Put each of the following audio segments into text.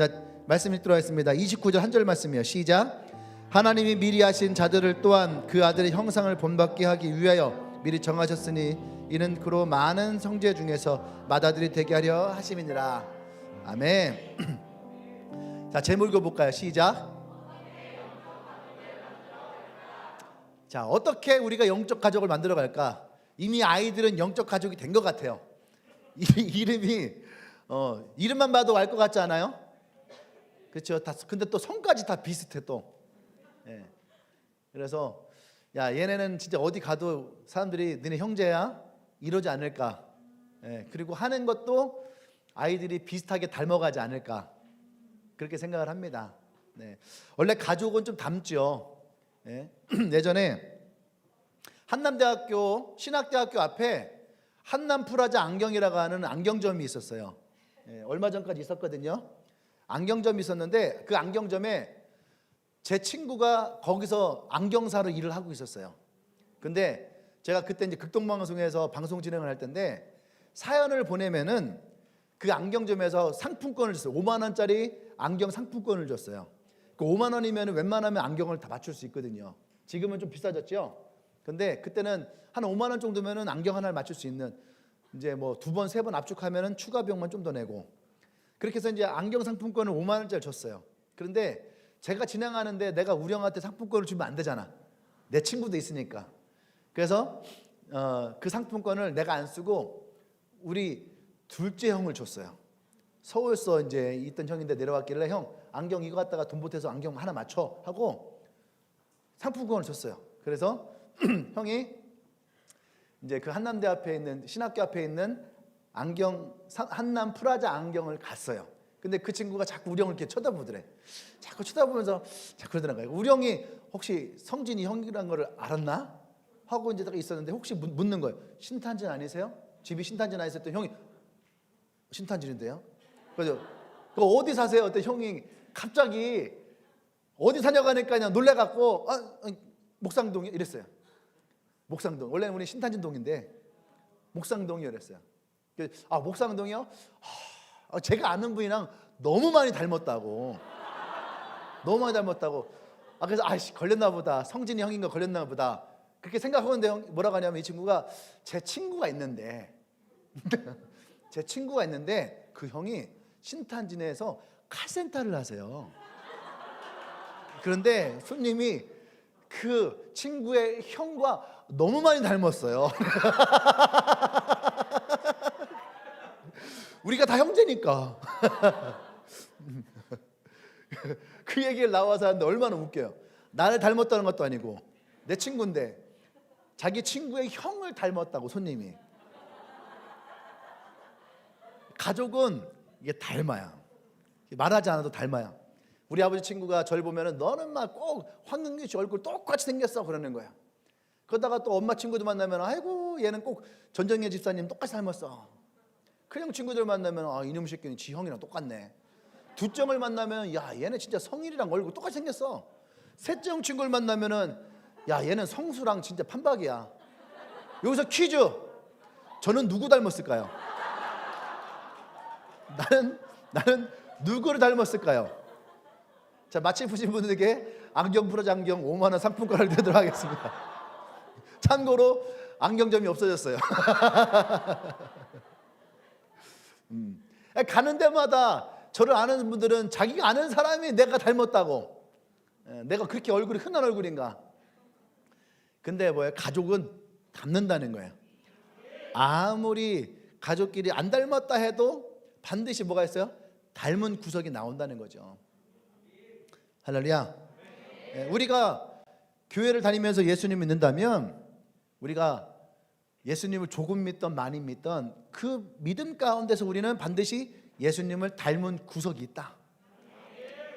자, 말씀 읽도록 하겠습니다. 29절 한 절 말씀이요. 시작. 하나님이 미리 하신 자들을 또한 그 아들의 형상을 본받게 하기 위하여 미리 정하셨으니 이는 그로 많은 성제 중에서 맏아들이 되게 하려 하심이니라. 아멘. 자, 제목 읽어볼까요? 시작. 자, 어떻게 우리가 영적 가족을 만들어 갈까? 이미 아이들은 영적 가족이 된 것 같아요. 이름이 이름만 봐도 알 것 같지 않아요? 그렇죠. 근데 또 성까지 다 비슷해 또. 예. 그래서 야, 얘네는 진짜 어디 가도 사람들이 너네 형제야? 이러지 않을까? 예. 그리고 하는 것도 아이들이 비슷하게 닮아가지 않을까? 그렇게 생각을 합니다. 네. 원래 가족은 좀 닮죠. 예. 예전에 한남대학교 신학대학교 앞에 한남프라자 안경이라고 하는 안경점이 있었어요. 예. 얼마 전까지 있었거든요. 안경점이 있었는데 그 안경점에 제 친구가 거기서 안경사로 일을 하고 있었어요. 근데 제가 그때 이제 극동방송에서 방송 진행을 할 텐데 사연을 보내면은 그 안경점에서 상품권을 줬어요. 5만 원짜리 안경 상품권을 줬어요. 그 5만 원이면 웬만하면 안경을 다 맞출 수 있거든요. 지금은 좀 비싸졌죠. 근데 그때는 한 5만 원 정도면은 안경 하나를 맞출 수 있는, 이제 뭐 2번, 3번 압축하면은 추가 비용만 좀 더 내고, 그렇게 해서 이제 안경 상품권을 5만 원짜리 줬어요. 그런데 제가 진행하는데 내가 우리 형한테 상품권을 주면 안 되잖아. 내 친구도 있으니까. 그래서 그 상품권을 내가 안 쓰고 우리 둘째 형을 줬어요. 서울서 이제 있던 형인데 내려왔길래 형 안경 이거 갖다가 돈 보태서 안경 하나 맞춰 하고 상품권을 줬어요. 그래서 형이 이제 그 한남대 앞에 있는 신학교 앞에 있는 안경 한남 프라자 안경을 갔어요. 근데 그 친구가 자꾸 우리 형을 이렇게 쳐다보더래. 자꾸 쳐다보면서 자꾸 그러더라고요. 우리 형이 혹시 성진이 형이라는 걸 알았나? 하고 이제 딱 있었는데 혹시 묻는 거예요. 신탄진 아니세요? 집이 신탄진 아니세요? 했더니 형이 신탄진인데요. 그래서 그 어디 사세요? 그때 형이 갑자기 어디 사냐고 하니까 그냥 놀래갖고 목상동이 이랬어요. 목상동. 원래는 우리 신탄진동인데 목상동이 이랬어요. 목상동이요? 제가 아는 분이랑 너무 많이 닮았다고. 너무 많이 닮았다고. 그래서 걸렸나 보다. 성진이 형인 거 걸렸나 보다. 그렇게 생각하는데 형 뭐라고 하냐면 이 친구가 제 친구가 있는데 제 친구가 있는데 그 형이 신탄진에서 카센터를 하세요. 그런데 손님이 그 친구의 형과 너무 많이 닮았어요. 우리가 다 형제니까. 그 얘기를 나와서 하는데 얼마나 웃겨요. 나를 닮았다는 것도 아니고 내 친구인데 자기 친구의 형을 닮았다고 손님이. 가족은 이게 닮아요. 말하지 않아도 닮아요. 우리 아버지 친구가 저를 보면은 너는 막 꼭 황금규 씨 얼굴 똑같이 생겼어 그러는 거야. 그러다가 또 엄마 친구들 만나면 아이고 얘는 꼭 전정혜 집사님 똑같이 닮았어. 그냥 친구들 만나면 이놈 새끼는 지 형이랑 똑같네. 두정을 만나면 야 얘는 진짜 성일이랑 얼굴 똑같이 생겼어. 셋째 친구를 만나면은 야 얘는 성수랑 진짜 판박이야. 여기서 퀴즈. 저는 누구 닮았을까요? 나는 누구를 닮았을까요? 자, 맞히신 분들에게 안경 프라자 안경 5만 원 상품권을 드리도록 하겠습니다. 참고로 안경점이 없어졌어요. 가는 데마다 저를 아는 분들은 자기가 아는 사람이 내가 닮았다고. 내가 그렇게 얼굴이 흔한 얼굴인가? 근데 뭐예요? 가족은 닮는다는 거예요. 아무리 가족끼리 안 닮았다 해도 반드시 뭐가 있어요? 닮은 구석이 나온다는 거죠. 할렐루야. 우리가 교회를 다니면서 예수님 믿는다면 우리가 예수님을 조금 믿던 많이 믿던 그 믿음 가운데서 우리는 반드시 예수님을 닮은 구석이 있다.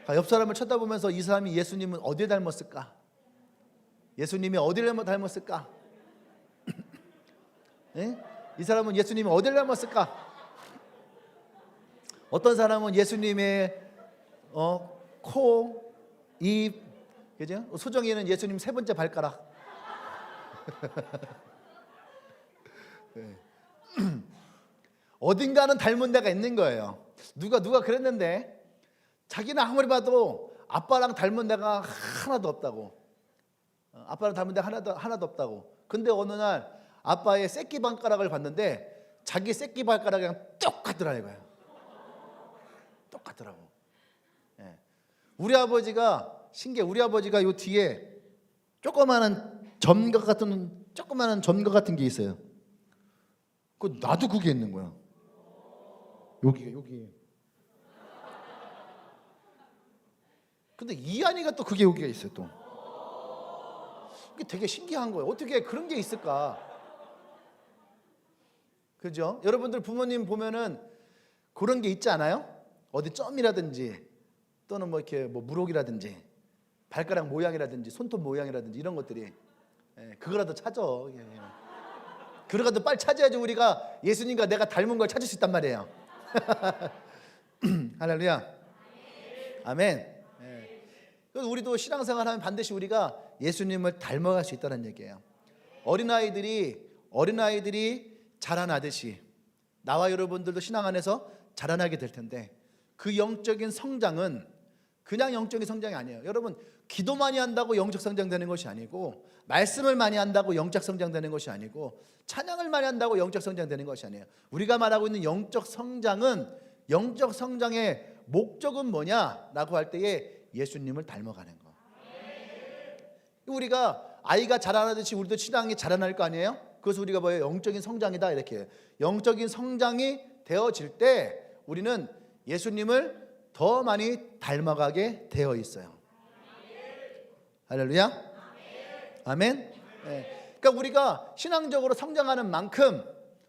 옆 사람을 쳐다보면서 이 사람이 예수님은 어디에 닮았을까? 예수님이 어디를 닮았을까? 이 사람은 예수님이 어디를 닮았을까? 어떤 사람은 예수님의 코, 입, 그죠? 소정이는 예수님 3번째 발가락. 네. 어딘가는 닮은 데가 있는 거예요. 누가 그랬는데 자기는 아무리 봐도 아빠랑 닮은 데가 하나도 없다고. 아빠랑 닮은 데가 하나도 없다고. 근데 어느 날 아빠의 새끼발가락을 봤는데 자기 새끼발가락이랑 똑같더라 이거야. 똑같더라고. 예. 우리 아버지가 신기해. 우리 아버지가 요 뒤에 조그마한 점각 같은 게 있어요. 나도 그게 있는 거야. 여기. 근데 이한이가 또 그게 여기가 있어요 또. 이게 되게 신기한 거예요. 어떻게 그런 게 있을까? 그죠? 여러분들 부모님 보면은 그런 게 있지 않아요? 어디 점이라든지 또는 뭐 이렇게 뭐 물혹이라든지 발가락 모양이라든지 손톱 모양이라든지 이런 것들이 그거라도 찾아. 그거라도 빨리 찾아야지 우리가 예수님과 내가 닮은 걸 찾을 수 있단 말이에요. 할렐루야. 아멘. 그래서 우리도 신앙생활하면 반드시 우리가 예수님을 닮아갈 수 있다는 얘기예요. 어린아이들이 자라나듯이 나와 여러분들도 신앙 안에서 자라나게 될 텐데 그 영적인 성장은 그냥 영적인 성장이 아니에요. 여러분 기도 많이 한다고 영적 성장되는 것이 아니고 말씀을 많이 한다고 영적 성장되는 것이 아니고 찬양을 많이 한다고 영적 성장되는 것이 아니에요. 우리가 말하고 있는 영적 성장은 영적 성장의 목적은 뭐냐라고 할 때에 예수님을 닮아가는 거. 우리가 아이가 자라나듯이 우리도 신앙이 자라날 거 아니에요? 그래서 우리가 뭐예요? 영적인 성장이다 이렇게. 영적인 성장이 되어질 때 우리는 예수님을 더 많이 닮아가게 되어 있어요. 할렐루야. 아멘. 네. 그러니까 우리가 신앙적으로 성장하는 만큼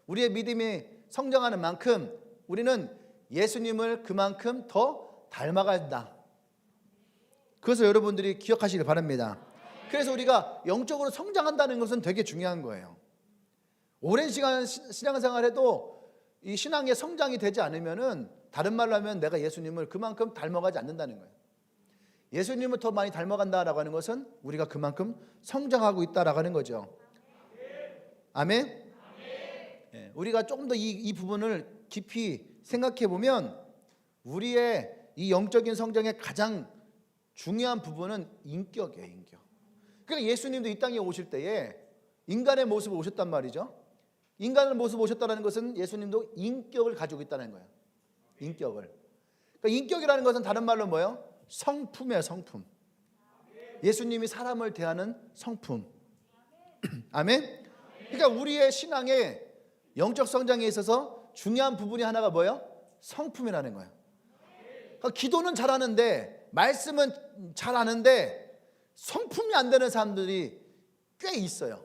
우리의 믿음이 성장하는 만큼 우리는 예수님을 그만큼 더 닮아간다. 그래서 여러분들이 기억하시길 바랍니다. 그래서 우리가 영적으로 성장한다는 것은 되게 중요한 거예요. 오랜 시간 신앙생활해도 이 신앙의 성장이 되지 않으면은 다른 말로 하면 내가 예수님을 그만큼 닮아가지 않는다는 거예요. 예수님을 더 많이 닮아간다라고 하는 것은 우리가 그만큼 성장하고 있다라고 하는 거죠. 아멘. 예, 우리가 조금 더 이 부분을 깊이 생각해 보면 우리의 이 영적인 성장의 가장 중요한 부분은 인격이에요. 인격. 그러니까 예수님도 이 땅에 오실 때에 인간의 모습을 오셨단 말이죠. 인간의 모습을 오셨다는 것은 예수님도 인격을 가지고 있다는 거예요. 인격을. 그러니까 인격이라는 것은 다른 말로 뭐예요? 성품이에요. 성품. 예수님이 사람을 대하는 성품. 아멘. 그러니까 우리의 신앙의 영적 성장에 있어서 중요한 부분이 하나가 뭐예요? 성품이라는 거예요. 그러니까 기도는 잘하는데 말씀은 잘하는데 성품이 안 되는 사람들이 꽤 있어요.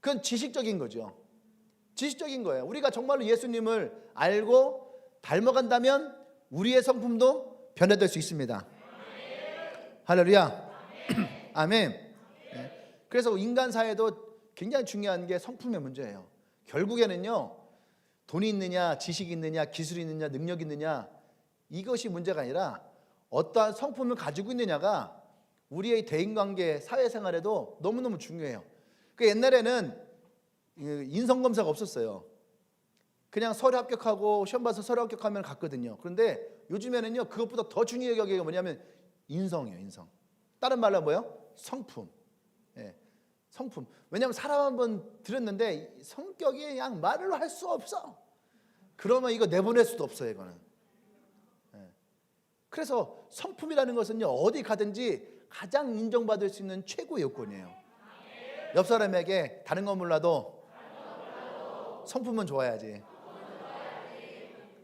그건 지식적인 거죠. 지식적인 거예요. 우리가 정말로 예수님을 알고 닮아간다면 우리의 성품도 변화될 수 있습니다. 할렐루야. 아멘. 그래서 인간 사회도 굉장히 중요한 게 성품의 문제예요. 결국에는요, 돈이 있느냐, 지식이 있느냐, 기술이 있느냐, 능력이 있느냐, 이것이 문제가 아니라 어떠한 성품을 가지고 있느냐가 우리의 대인관계, 사회생활에도 너무너무 중요해요. 그 옛날에는 인성검사가 없었어요. 그냥 서류 합격하고 시험 봐서 서류 합격하면 갔거든요. 그런데 요즘에는요, 그것보다 더 중요하게 여기는 게 뭐냐면 인성이에요. 인성. 다른 말로 뭐예요? 성품. 예, 성품. 왜냐하면 사람 한번 들었는데 성격이 그냥 말을 할 수 없어. 그러면 이거 내보낼 수도 없어요. 이거는. 예. 그래서 성품이라는 것은요, 어디 가든지 가장 인정받을 수 있는 최고의 요건이에요. 옆 사람에게 다른 건 몰라도 성품은 좋아야지.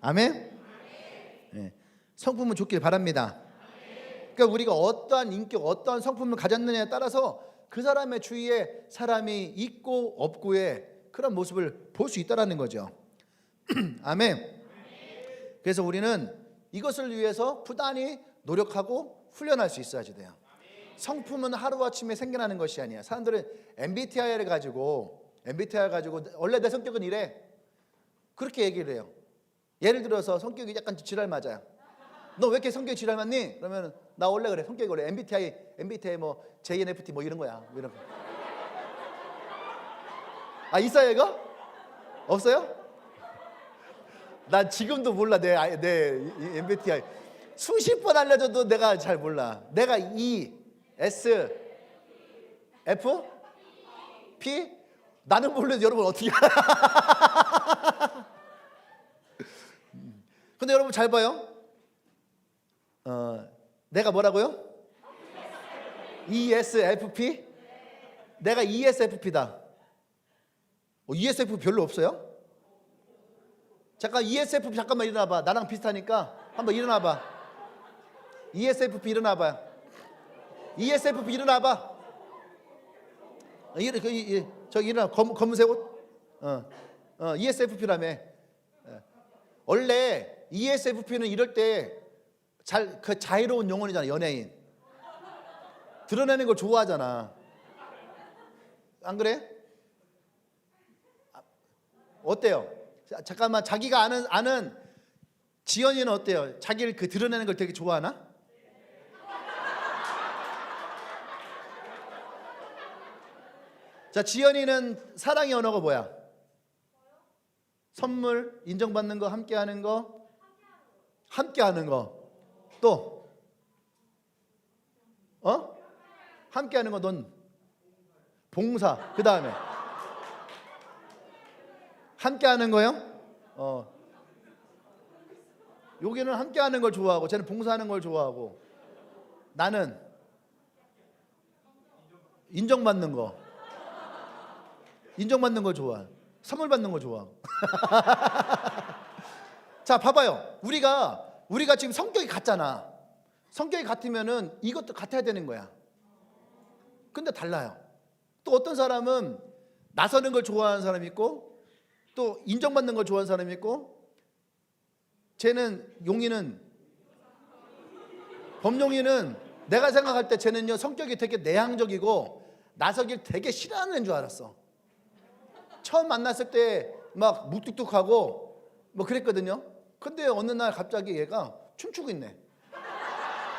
아멘? 네. 성품은 좋길 바랍니다. 그러니까 우리가 어떠한 인격, 어떠한 성품을 가졌느냐에 따라서 그 사람의 주위에 사람이 있고 없고의 그런 모습을 볼 수 있다는 거죠. 아멘. 그래서 우리는 이것을 위해서 부단히 노력하고 훈련할 수 있어야지 돼요. 성품은 하루아침에 생겨나는 것이 아니야. 사람들은 MBTI를 가지고 원래 내 성격은 이래, 그렇게 얘기를 해요. 예를 들어서 성격이 약간 지랄 맞아요. 너 왜 이렇게 성격이 지랄 맞니? 그러면 나 원래 그래, 성격이 그래. MBTI 뭐 JNFT 뭐 이런 거야. 뭐 이런 거. 아, 있어요 이거? 없어요? 난 지금도 몰라 내 MBTI. 수십 번 알려줘도 내가 잘 몰라. 내가 E, S, F, P? 나는 모르는데 여러분 어떻게 알아? 근데 여러분 잘 봐요. 내가 뭐라고요? ESFP? 내가 ESFP다. ESFP 별로 없어요? 잠깐 ESFP 잠깐만 일어나봐. 나랑 비슷하니까 한번 일어나봐. ESFP 일어나봐. ESFP 일어나봐. 저기 일어나. 검은색 옷. ESFP라며. 원래 ESFP는 이럴 때 그 자유로운 영혼이잖아. 연예인. 드러내는 걸 좋아하잖아. 안 그래? 어때요? 잠깐만, 자기가 아는 지연이는 어때요? 자기를 그 드러내는 걸 되게 좋아하나? 자, 지연이는 사랑의 언어가 뭐야? 선물, 인정받는 거, 함께하는 거, 함께하는 거. 또, 함께하는 거. 넌 봉사. 그 다음에 함께하는 거요? 여기는 함께하는 걸 좋아하고, 쟤는 봉사하는 걸 좋아하고, 나는 인정받는 거. 인정받는 걸 좋아. 선물 받는 거 좋아. 자, 봐봐요. 우리가 지금 성격이 같잖아. 성격이 같으면은 이것도 같아야 되는 거야. 근데 달라요. 또 어떤 사람은 나서는 걸 좋아하는 사람이 있고, 또 인정받는 걸 좋아하는 사람이 있고, 용이는 범용이는 내가 생각할 때 쟤는요 성격이 되게 내향적이고 나서길 되게 싫어하는 애인 줄 알았어. 처음 만났을 때 막 묵뚝뚝하고 뭐 그랬거든요. 근데 어느 날 갑자기 얘가 춤추고 있네.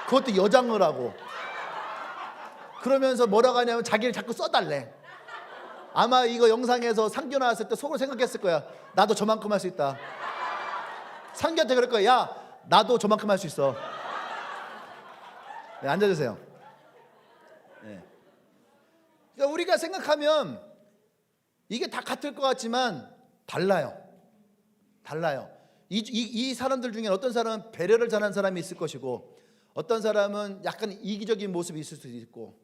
그것도 여장을 하고. 그러면서 뭐라고 하냐면 자기를 자꾸 써달래. 아마 이거 영상에서 상규 나왔을 때 속으로 생각했을 거야. 나도 저만큼 할 수 있다. 상규한테 그럴 거야. 야, 나도 저만큼 할 수 있어. 네, 앉아주세요. 네. 그러니까 우리가 생각하면 이게 다 같을 것 같지만 달라요. 이 사람들 중에 어떤 사람은 배려를 잘하는 사람이 있을 것이고, 어떤 사람은 약간 이기적인 모습이 있을 수도 있고,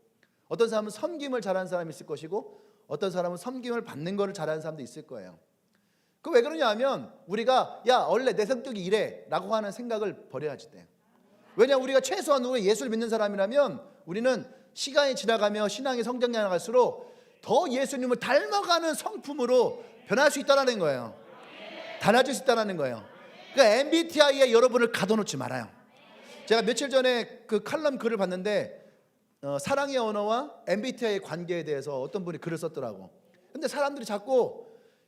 어떤 사람은 섬김을 잘하는 사람이 있을 것이고, 어떤 사람은 섬김을 받는 것을 잘하는 사람도 있을 거예요. 그 왜 그러냐 하면 우리가 야 원래 내 성격이 이래 라고 하는 생각을 버려야지 돼. 왜냐, 우리가 최소한 우리가 예수를 믿는 사람이라면 우리는 시간이 지나가며 신앙의 성장이 나갈수록 더 예수님을 닮아가는 성품으로 변할 수 있다는 거예요. 달라질 수 있다는 거예요. 그러니까 MBTI에 여러분을 가둬놓지 말아요. 제가 며칠 전에 그 칼럼 글을 봤는데 사랑의 언어와 MBTI의 관계에 대해서 어떤 분이 글을 썼더라고. 근데 사람들이 자꾸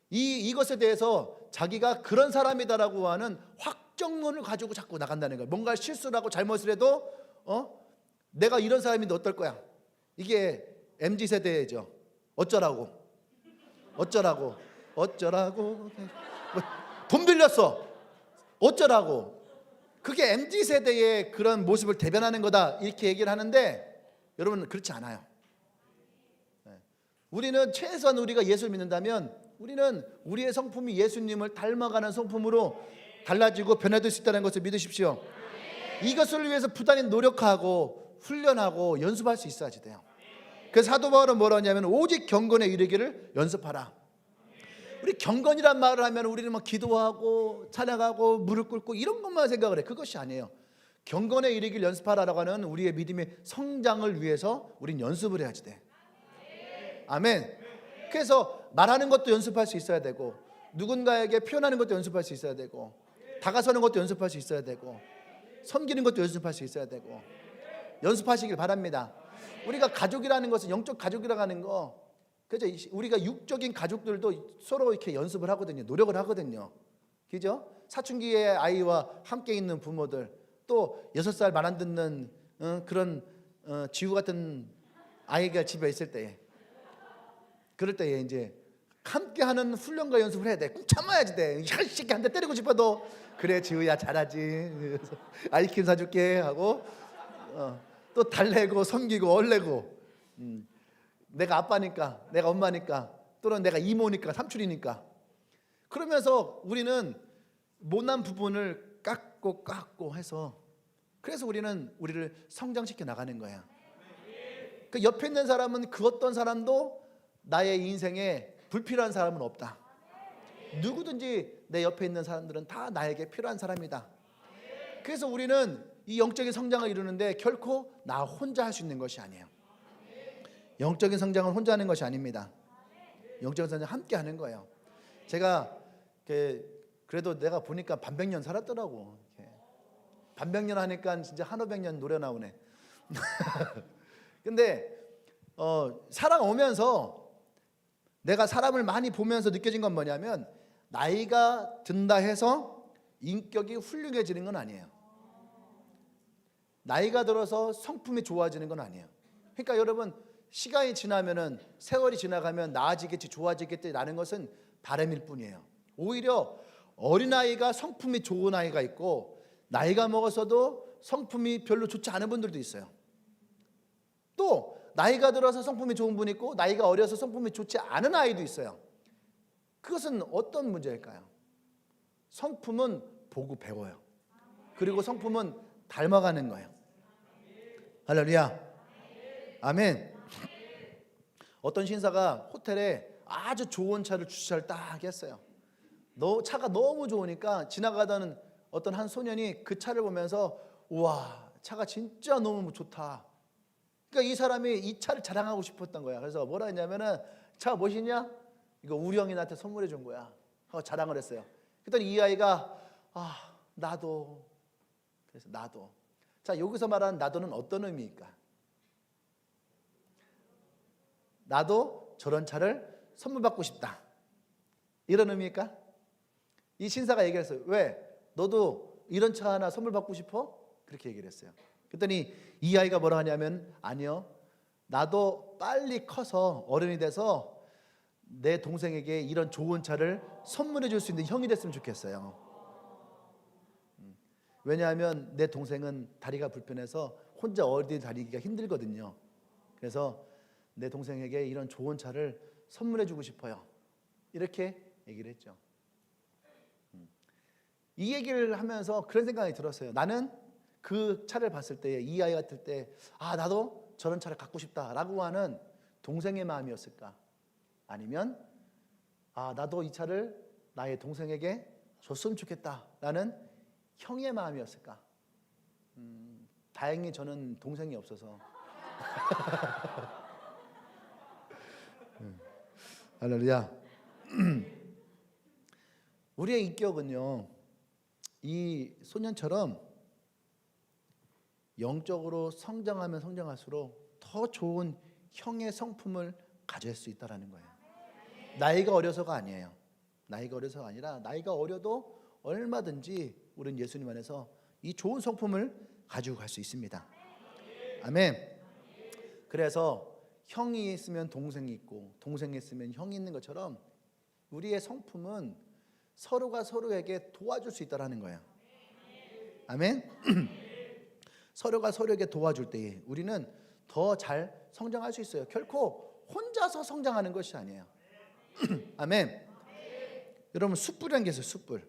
이것에 대해서 자기가 그런 사람이다라고 하는 확정론을 가지고 자꾸 나간다는 거예요. 뭔가 실수를 하고 잘못을 해도 내가 이런 사람인데 어떨 거야. 이게 MZ세대죠. 어쩌라고 돈 빌렸어 어쩌라고. 그게 MZ세대의 그런 모습을 대변하는 거다 이렇게 얘기를 하는데, 여러분 그렇지 않아요. 우리는 최소한 우리가 예수를 믿는다면 우리는 우리의 성품이 예수님을 닮아가는 성품으로 달라지고 변화될 수 있다는 것을 믿으십시오. 이것을 위해서 부단히 노력하고 훈련하고 연습할 수 있어야지 돼요. 그래서 사도 바울은 뭐라 하냐면 오직 경건에 이르기를 연습하라. 우리 경건이란 말을 하면 우리는 막 기도하고 찬양하고 무릎 꿇고 이런 것만 생각을 해. 그것이 아니에요. 경건에 이르기를 연습하라라고 하는 우리의 믿음의 성장을 위해서 우린 연습을 해야지 돼. 아멘. 그래서 말하는 것도 연습할 수 있어야 되고, 누군가에게 표현하는 것도 연습할 수 있어야 되고, 다가서는 것도 연습할 수 있어야 되고, 섬기는 것도 연습할 수 있어야 되고, 연습하시길 바랍니다. 우리가 가족이라는 것은 영적 가족이라고 하는 거, 그죠? 우리가 육적인 가족들도 서로 이렇게 연습을 하거든요. 노력을 하거든요. 그죠? 사춘기의 아이와 함께 있는 부모들, 또 6살 말 안 듣는 그런 지우 같은 아이가 집에 있을 때에, 그럴 때에 이제 함께하는 훈련과 연습을 해야 돼. 꾹 참아야지 돼. 이 새끼 한 대 때리고 싶어도 그래 지우야 잘하지. 그래서 아이스크림 사줄게 하고 또 달래고 섬기고 얼래고. 내가 아빠니까, 내가 엄마니까, 또는 내가 이모니까, 삼촌이니까. 그러면서 우리는 못난 부분을 깎고 해서, 그래서 우리는 우리를 성장시켜 나가는 거야. 그 옆에 있는 사람은 그 어떤 사람도 나의 인생에 불필요한 사람은 없다. 누구든지 내 옆에 있는 사람들은 다 나에게 필요한 사람이다. 그래서 우리는 이 영적인 성장을 이루는데 결코 나 혼자 할 수 있는 것이 아니에요. 영적인 성장은 혼자 하는 것이 아닙니다. 영적인 성장은 함께 하는 거예요. 제가 그래도 내가 보니까 반백년 살았더라고. 반백년 하니까 진짜 한오백년 노래 나오네. 근데 살아오면서 내가 사람을 많이 보면서 느껴진 건 뭐냐면, 나이가 든다 해서 인격이 훌륭해지는 건 아니에요. 나이가 들어서 성품이 좋아지는 건 아니에요. 그러니까 여러분, 시간이 지나면은, 세월이 지나가면 나아지겠지, 좋아지겠지라는 것은 바람일 뿐이에요. 오히려 어린아이가 성품이 좋은 아이가 있고, 나이가 먹어서도 성품이 별로 좋지 않은 분들도 있어요. 또 나이가 들어서 성품이 좋은 분이 있고, 나이가 어려서 성품이 좋지 않은 아이도 있어요. 그것은 어떤 문제일까요? 성품은 보고 배워요. 그리고 성품은 닮아가는 거예요. 할렐루야. 아멘. 어떤 신사가 호텔에 아주 좋은 차를 주차를 딱 했어요. 차가 너무 좋으니까 지나가던 어떤 한 소년이 그 차를 보면서, 우와, 차가 진짜 너무 좋다. 그러니까 이 사람이 이 차를 자랑하고 싶었던 거야. 그래서 뭐라 했냐면은, 차 멋있냐? 이거 우리 형이 나한테 선물해 준 거야 하고 자랑을 했어요. 그랬더니 이 아이가, 나도. 그래서 나도. 자, 여기서 말하는 나도는 어떤 의미일까? 나도 저런 차를 선물 받고 싶다, 이런 의미일까? 이 신사가 얘기했어요. 왜? 너도 이런 차 하나 선물 받고 싶어? 그렇게 얘기를 했어요. 그랬더니 이 아이가 뭐라 하냐면, 아니요, 나도 빨리 커서 어른이 돼서 내 동생에게 이런 좋은 차를 선물해 줄 수 있는 형이 됐으면 좋겠어요. 왜냐하면 내 동생은 다리가 불편해서 혼자 어디 다니기가 힘들거든요. 그래서 내 동생에게 이런 좋은 차를 선물해 주고 싶어요, 이렇게 얘기를 했죠. 이 얘기를 하면서 그런 생각이 들었어요. 나는 그 차를 봤을 때, 이 아이 같을 때, 나도 저런 차를 갖고 싶다라고 하는 동생의 마음이었을까? 아니면 나도 이 차를 나의 동생에게 줬으면 좋겠다라는 형의 마음이었을까? 다행히 저는 동생이 없어서. 할렐루야. 우리의 인격은요, 이 소년처럼 영적으로 성장하면 성장할수록 더 좋은 형의 성품을 가질 수 있다는 거예요. 나이가 어려서가 아니에요. 나이가 어려서가 아니라, 나이가 어려도 얼마든지 우리는 예수님 안에서 이 좋은 성품을 가지고 갈 수 있습니다. 아멘. 그래서 형이 있으면 동생이 있고, 동생이 있으면 형이 있는 것처럼 우리의 성품은 서로가 서로에게 도와줄 수 있다는 거예요. 아멘. 서로가 서로에게 도와줄 때 우리는 더 잘 성장할 수 있어요. 결코 혼자서 성장하는 것이 아니에요. 아멘. 여러분, 숯불이라는 게 있어요.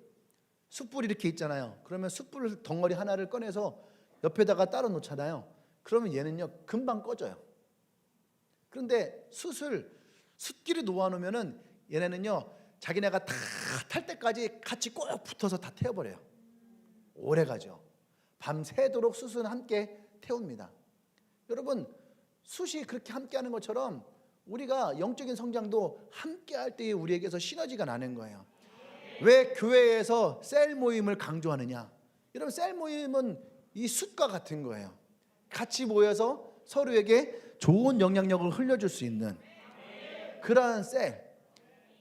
숯불이 이렇게 있잖아요. 그러면 숯불 덩어리 하나를 꺼내서 옆에다가 따로 놓잖아요. 그러면 얘는요, 금방 꺼져요. 그런데 숯길을 놓아놓으면은 얘네는요, 자기네가 다 탈 때까지 같이 꼭 붙어서 다 태워버려요. 오래 가죠. 밤새도록 숯은 함께 태웁니다. 여러분, 숯이 그렇게 함께하는 것처럼 우리가 영적인 성장도 함께할 때 우리에게서 시너지가 나는 거예요. 왜 교회에서 셀 모임을 강조하느냐? 여러분, 셀 모임은 이 숯과 같은 거예요. 같이 모여서 서로에게 좋은 영향력을 흘려줄 수 있는 그런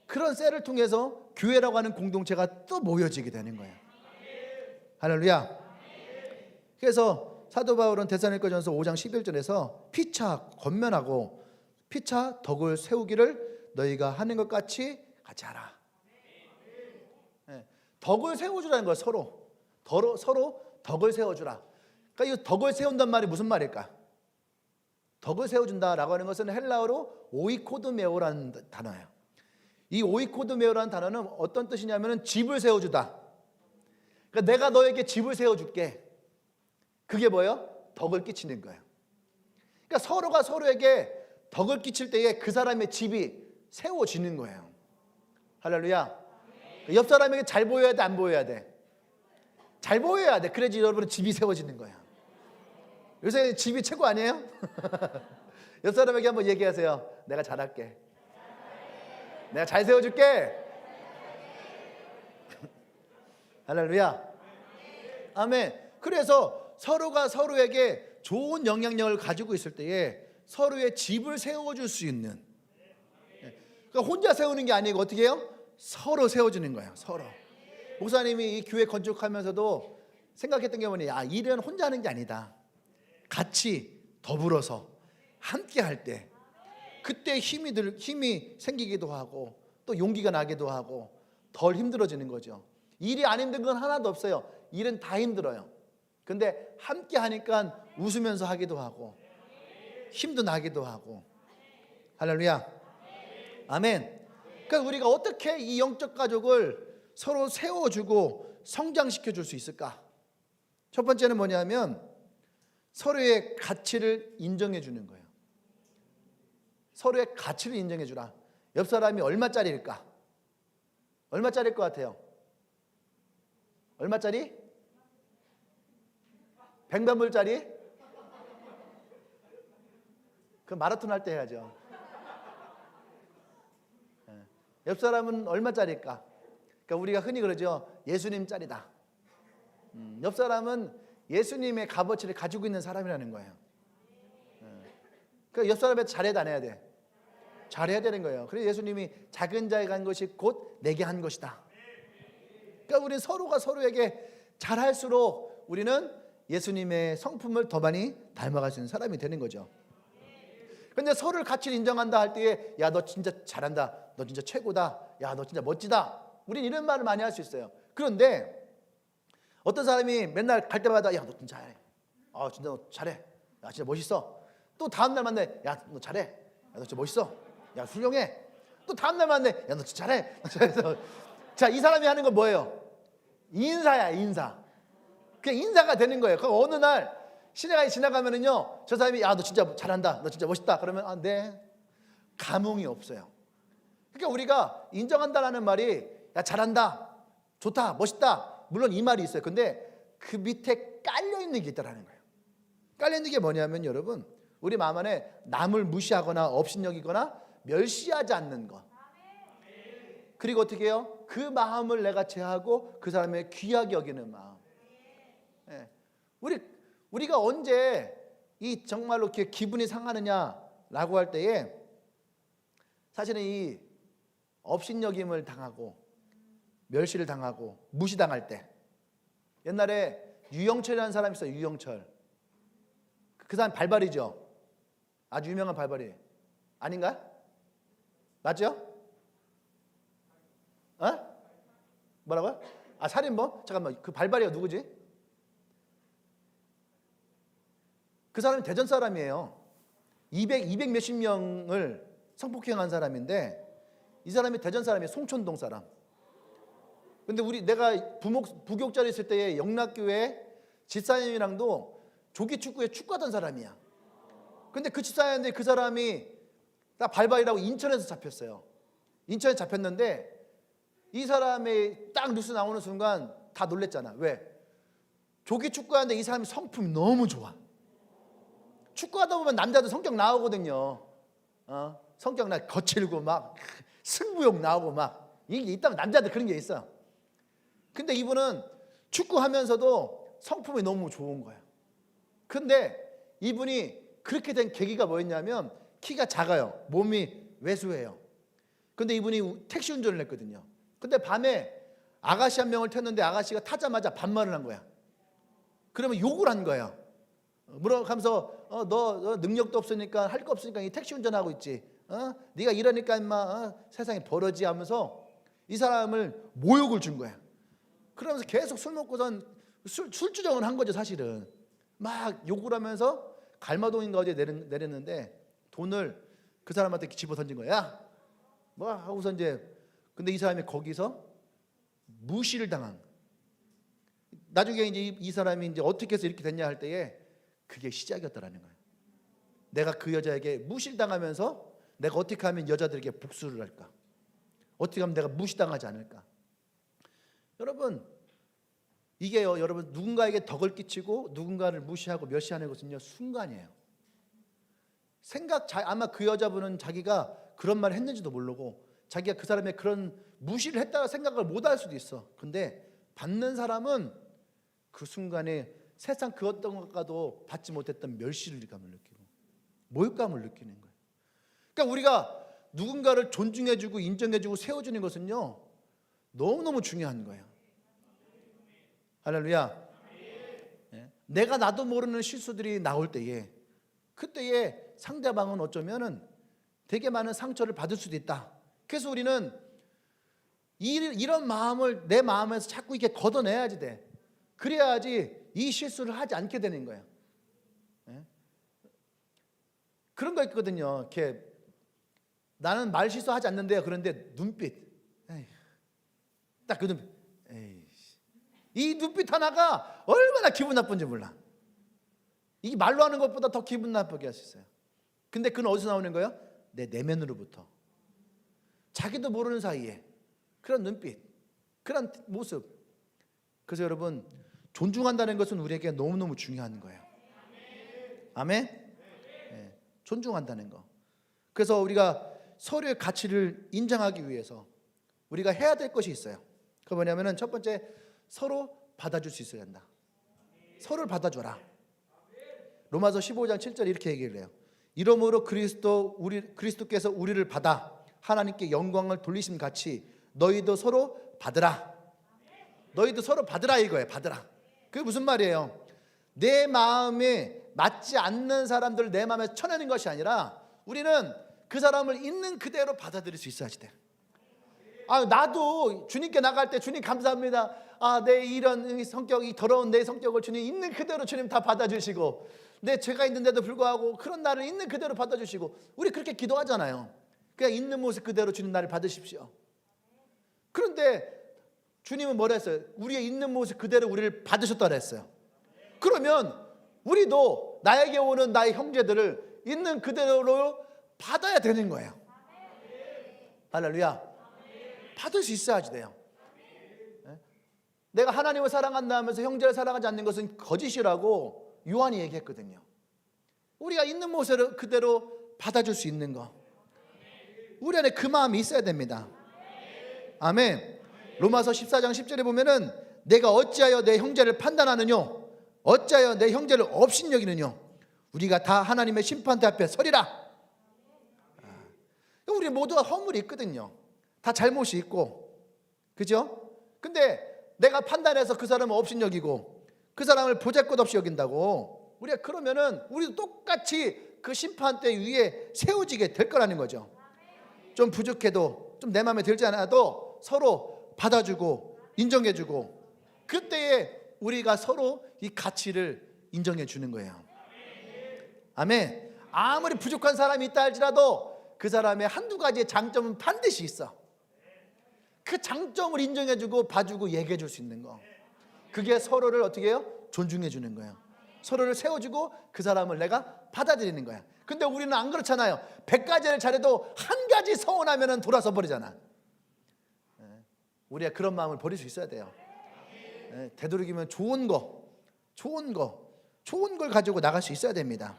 그런 셀을 통해서 교회라고 하는 공동체가 또 모여지게 되는 거예요. 할렐루야. 그래서 사도 바울은 데살로니가전서 5장 11절에서 피차 권면하고 피차 덕을 세우기를 너희가 하는 것 같이 하라. 덕을 세워주라는 거예요. 서로 서로 덕을 세워주라. 그러니까 이 덕을 세운단 말이 무슨 말일까? 덕을 세워준다라고 하는 것은 헬라어로 오이코드메오라는 단어예요. 이 오이코드메오라는 단어는 어떤 뜻이냐면 집을 세워주다. 그러니까 내가 너에게 집을 세워줄게. 그게 뭐예요? 덕을 끼치는 거예요. 그러니까 서로가 서로에게 덕을 끼칠 때에 그 사람의 집이 세워지는 거예요. 할렐루야. 옆 사람에게 잘 보여야 돼, 안 보여야 돼? 잘 보여야 돼. 그래야지 여러분의 집이 세워지는 거예요. 요새 집이 최고 아니에요? 옆 사람에게 한번 얘기하세요. 내가 잘할게. 내가 잘 세워줄게. 할렐루야. 아멘. 그래서 서로가 서로에게 좋은 영향력을 가지고 있을 때에 서로의 집을 세워줄 수 있는, 그러니까 혼자 세우는 게 아니고 어떻게 해요? 서로 세워주는 거예요. 서로. 목사님이 이 교회 건축하면서도 생각했던 게 뭐냐, 일은 혼자 하는 게 아니다. 같이 더불어서 함께 할 때 그때 힘이 생기기도 하고 또 용기가 나기도 하고 덜 힘들어지는 거죠. 일이 안 힘든 건 하나도 없어요. 일은 다 힘들어요. 근데 함께 하니까 웃으면서 하기도 하고 힘도 나기도 하고. 할렐루야. 아멘. 그러니까 우리가 어떻게 이 영적 가족을 서로 세워주고 성장시켜 줄 수 있을까? 첫 번째는 뭐냐면 서로의 가치를 인정해 주는 거예요. 서로의 가치를 인정해 주라. 옆 사람이 얼마짜리일까? 얼마짜리일 것 같아요? 얼마짜리? 백만불짜리? 그 마라톤 할 때 해야죠. 옆 사람은 얼마짜리일까? 그러니까 우리가 흔히 그러죠. 예수님짜리다. 옆 사람은 예수님의 값어치를 가지고 있는 사람이라는 거예요. 그러니까 옆 사람한테 잘해야 안 해야 돼? 잘해야 되는 거예요. 그래서 예수님이 작은 자에 간 것이 곧 내게 한 것이다. 그러니까 우리 서로가 서로에게 잘할수록 우리는 예수님의 성품을 더 많이 닮아갈 수 있는 사람이 되는 거죠. 근데 서로를 가치를 인정한다 할 때에 야, 너 진짜 잘한다. 너 진짜 최고다. 야, 너 진짜 멋지다. 우린 이런 말을 많이 할 수 있어요. 그런데 어떤 사람이 맨날 갈 때마다 야, 너 진짜 잘해. 진짜 너 잘해. 야, 진짜 멋있어. 또 다음 날 만나요. 야, 너 잘해. 야, 너 진짜 멋있어. 야, 훌륭해. 또 다음 날 만나요. 야, 너 진짜 잘해. 자, 이 사람이 하는 건 뭐예요? 인사야, 인사. 그냥 인사가 되는 거예요. 그럼 어느 날 시간이 지나가면은요, 저 사람이 야, 너 진짜 잘한다. 너 진짜 멋있다. 그러면 네. 감흥이 없어요. 그러니까 우리가 인정한다라는 말이 야, 잘한다. 좋다. 멋있다. 물론 이 말이 있어요. 근데 그 밑에 깔려 있는 게 있다라는 거예요. 깔려 있는 게 뭐냐면 여러분, 우리 마음 안에 남을 무시하거나 업신여기거나 멸시하지 않는 것. 그리고 어떻게 해요? 그 마음을 내가 제하고 그 사람의 귀하게 여기는 마음. 우리가 언제 이 정말로 이렇게 기분이 상하느냐라고 할 때에 사실은 이 업신여김을 당하고 멸시를 당하고 무시당할 때. 옛날에 유영철이라는 사람이 있어요. 유영철. 그 사람 발발이죠. 아주 유명한 발발이. 아닌가? 맞죠? 뭐라고요? 살인범? 잠깐만, 그 발발이가 누구지? 그 사람이 대전 사람이에요. 200 몇십 명을 성폭행한 사람인데 이 사람이 대전 사람이에요. 송촌동 사람. 근데 내가 부교육자로 있을 때에 영락교회 집사님이랑도 조기축구에 축구하던 사람이야. 근데 그 집사님인데 그 사람이 딱 발발이라고 인천에서 잡혔어요. 인천에 잡혔는데 이 사람이 딱 뉴스 나오는 순간 다 놀랬잖아. 왜? 조기축구하는데 이 사람이 성품이 너무 좋아. 축구하다 보면 남자도 성격 나오거든요. 성격 거칠고 막 승부욕 나오고 막 이게 있다면 남자들 그런 게 있어. 근데 이분은 축구하면서도 성품이 너무 좋은 거예요. 근데 이분이 그렇게 된 계기가 뭐였냐면 키가 작아요. 몸이 왜소해요. 근데 이분이 택시 운전을 했거든요. 근데 밤에 아가씨 한 명을 탔는데 아가씨가 타자마자 반말을 한 거야. 그러면 욕을 한 거예요. 하면서 너 능력도 없으니까 할 거 없으니까 이 택시 운전하고 있지. 네가 이러니까 인마 세상에 버러지 하면서 이 사람을 모욕을 준 거야. 그러면서 계속 술 먹고선 술주정을 한 거죠 사실은. 막 욕을 하면서 갈마동인가 어디에 내렸는데 돈을 그 사람한테 집어 던진 거야. 뭐 하고서 이제 근데 이 사람이 거기서 무시를 당한. 나중에 이제 이 사람이 이제 어떻게 해서 이렇게 됐냐 할 때에 그게 시작이었다라는 거예요. 내가 그 여자에게 무시를 당하면서 내가 어떻게 하면 여자들에게 복수를 할까? 어떻게 하면 내가 무시당하지 않을까? 여러분 이게요, 여러분 누군가에게 덕을 끼치고 누군가를 무시하고 멸시하는 것은요 순간이에요. 아마 그 여자분은 자기가 그런 말을 했는지도 모르고 자기가 그 사람의 그런 무시를 했다고 생각을 못할 수도 있어. 근데 받는 사람은 그 순간에 세상 그 어떤 것과도 받지 못했던 멸시감을 느끼고 모욕감을 느끼는 거예요. 그러니까 우리가 누군가를 존중해주고 인정해주고 세워주는 것은요 너무너무 중요한 거예요. 할렐루야. 내가 나도 모르는 실수들이 나올 때에 그때에 상대방은 어쩌면은 되게 많은 상처를 받을 수도 있다. 그래서 우리는 이런 마음을 내 마음에서 자꾸 이렇게 걷어내야지 돼. 그래야지 이 실수를 하지 않게 되는 거예요. 그런 거 있거든요. 이렇게 나는 말 실수하지 않는데요. 그런데 눈빛, 딱 그 눈빛, 이 눈빛 하나가 얼마나 기분 나쁜지 몰라. 이 말로 하는 것보다 더 기분 나쁘게 할 수 있어요. 근데 그건 어디서 나오는 거예요? 내 내면으로부터. 자기도 모르는 사이에 그런 눈빛, 그런 모습. 그래서 여러분 존중한다는 것은 우리에게 너무너무 중요한 거예요. 아멘? 존중한다는 거. 그래서 우리가 서로의 가치를 인정하기 위해서 우리가 해야 될 것이 있어요. 그게 뭐냐면은 첫 번째, 서로 받아줄 수 있어야 한다. 서로를 받아줘라. 로마서 15장 7절 이렇게 얘기를 해요. 이러므로 그리스도께서 우리를 받아 하나님께 영광을 돌리심 같이 너희도 서로 받으라. 너희도 서로 받으라 이거예요. 받으라. 그게 무슨 말이에요? 내 마음에 맞지 않는 사람들을 내 마음에 쳐내는 것이 아니라 우리는 그 사람을 있는 그대로 받아들일 수 있어야지 돼. 나도 주님께 나갈 때 주님 감사합니다. 내 이런 성격, 이 더러운 내 성격을 주님 있는 그대로 주님 다 받아주시고 내 죄가 있는데도 불구하고 그런 나를 있는 그대로 받아주시고 우리 그렇게 기도하잖아요. 그냥 있는 모습 그대로 주님 나를 받으십시오. 그런데 주님은 뭐라 했어요? 우리의 있는 모습 그대로 우리를 받으셨다 그랬어요. 그러면 우리도 나에게 오는 나의 형제들을 있는 그대로 받아야 되는 거예요. 할렐루야. 받을 수 있어야지 돼요. 내가 하나님을 사랑한다 하면서 형제를 사랑하지 않는 것은 거짓이라고 요한이 얘기했거든요. 우리가 있는 모습을 그대로 받아줄 수 있는 거, 우리 안에 그 마음이 있어야 됩니다. 아멘. 로마서 14장 10절에 보면은 내가 어찌하여 내 형제를 판단하느뇨, 어찌하여 내 형제를 업신여기느뇨, 우리가 다 하나님의 심판대 앞에 서리라. 우리 모두가 허물이 있거든요. 다 잘못이 있고, 그죠? 근데 내가 판단해서 그 사람을 업신여기고 그 사람을 보잘것 없이 여긴다고 우리가 그러면은 우리도 똑같이 그 심판대 위에 세워지게 될 거라는 거죠. 좀 부족해도 좀 내 마음에 들지 않아도 서로 받아주고 인정해주고 그때에 우리가 서로 이 가치를 인정해 주는 거예요. 아멘. 아무리 부족한 사람이 있다 할지라도 그 사람의 한두 가지의 장점은 반드시 있어. 그 장점을 인정해주고 봐주고 얘기해 줄 수 있는 거, 그게 서로를 어떻게 해요? 존중해 주는 거예요. 서로를 세워주고 그 사람을 내가 받아들이는 거야. 근데 우리는 안 그렇잖아요. 100가지를 잘해도 한 가지 서운하면 돌아서 버리잖아. 우리가 그런 마음을 버릴 수 있어야 돼요. 되도록이면 좋은 걸 가지고 나갈 수 있어야 됩니다.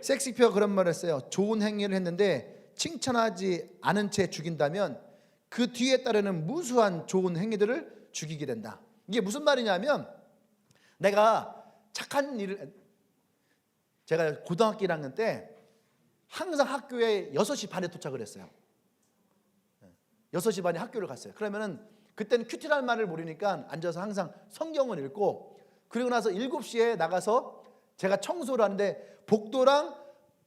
섹스피어가 그런 말을 했어요. 좋은 행위를 했는데 칭찬하지 않은 채 죽인다면 그 뒤에 따르는 무수한 좋은 행위들을 죽이게 된다. 이게 무슨 말이냐면, 내가 착한 일을, 제가 고등학교 1학년 때 항상 학교에 6시 반에 도착을 했어요. 6시 반에 학교를 갔어요. 그러면은 그때는 큐티라는 말을 모르니까 앉아서 항상 성경을 읽고, 그리고 나서 7시에 나가서 제가 청소를 하는데 복도랑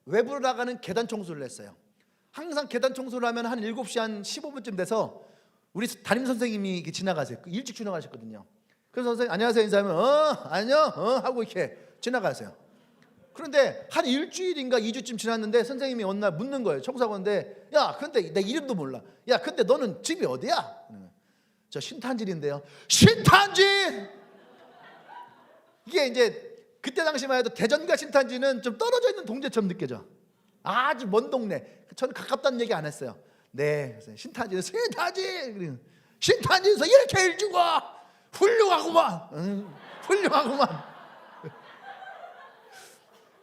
외부로 나가는 계단 청소를 했어요. 항상 계단 청소를 하면 한 7시 한 15분쯤 돼서 우리 담임 선생님이 지나가세요. 일찍 지나가셨거든요. 그래서 선생님 안녕하세요 인사하면 안녕 하고 이렇게 지나가세요. 그런데 한 일주일인가 2주쯤 지났는데 선생님이 어느 날 묻는 거예요. 청소하고인데 야 근데 내 이름도 몰라. 야 근데 너는 집이 어디야? 저 신탄진인데요. 신탄진! 이게 이제 그때 당시만 해도 대전과 신탄진은 좀 떨어져 있는 동네처럼 느껴져. 아주 먼 동네. 저는 가깝다는 얘기 안 했어요. 네, 신탄진, 신탄진에서 이렇게 일주고 훌륭하구만. 훌륭하구만.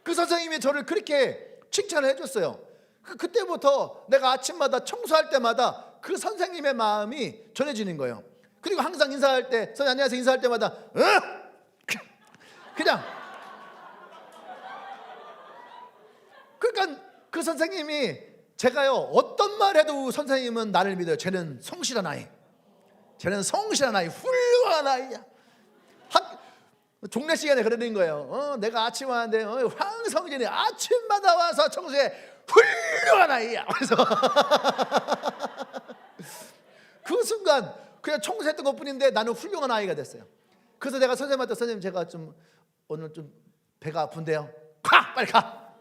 그 선생님이 저를 그렇게 칭찬을 해줬어요. 그때부터 내가 아침마다 청소할 때마다 그 선생님의 마음이 전해지는 거예요. 그리고 항상 인사할 때, 선생님 안녕하세요 인사할 때마다 그냥 그러니까 그 선생님이 제가요 어떤 말 해도 선생님은 나를 믿어요. 쟤는 성실한 아이, 쟤는 성실한 아이, 훌륭한 아이야. 종례 시간에 그러는 거예요. 내가 아침 하는데 황성진이 아침마다 와서 청소해 훌륭한 아이야. 그래서 그 순간 그냥 청소했던 것뿐인데 나는 훌륭한 아이가 됐어요. 그래서 내가 선생님한테 선생님 제가 좀 오늘 좀 배가 아픈데요. 가 빨리 가.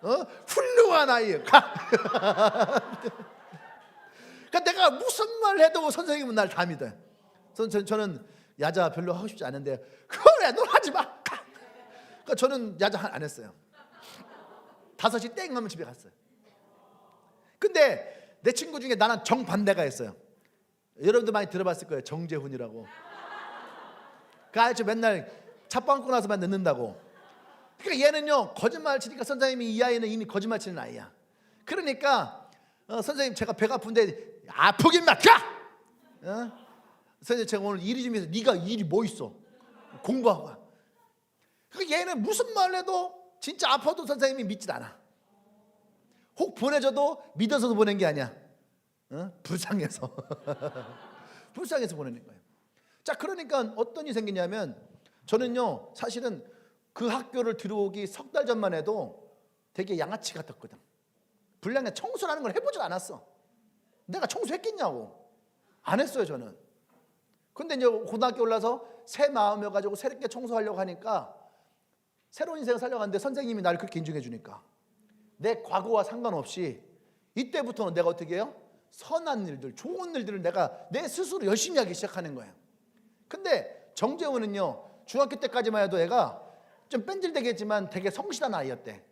훌륭한 아이 가. 그러니까 내가 무슨 말 해도 선생님은 날 다 믿어요. 저는 야자 별로 하고 싶지 않은데 그래 너 하지 마. 가. 그러니까 저는 야자 안 했어요. 5시 땡 하면 집에 갔어요. 근데 내 친구 중에 나랑 정반대가 있어요. 여러분도 많이 들어봤을 거예요. 정재훈이라고. 그 아저씨 맨날 차 빵꾸 나서만 늦는다고. 그러니까 얘는요 거짓말 치니까 선생님이 이 아이는 이미 거짓말 치는 아이야. 그러니까 선생님 제가 배가 아픈데 아프긴 마 가! 선생님 제가 오늘 일이 좀 있어. 네가 일이 뭐 있어? 공부하고 와. 그러니까 얘는 무슨 말 해도 진짜 아파도 선생님이 믿질 않아. 혹 보내줘도 믿어서도 보낸 게 아니야. 불쌍해서. 불쌍해서 보내는 거예요. 자, 그러니까 어떤 일이 생기냐면 저는요 사실은 그 학교를 들어오기 3달 전만 해도 되게 양아치 같았거든. 분량에 청소라는 걸 해보질 않았어. 내가 청소했겠냐고. 안 했어요 저는. 근데 이제 고등학교 올라서 새 마음이어가지고 새롭게 청소하려고 하니까 새로운 인생을 살려고 하는데 선생님이 나를 그렇게 인정해 주니까 내 과거와 상관없이 이때부터는 내가 어떻게 해요? 선한 일들, 좋은 일들을 내가 내 스스로 열심히 하기 시작하는 거예요. 근데 정재훈은요 중학교 때까지만 해도 애가 좀 뺀질되겠지만 되게 성실한 아이였대.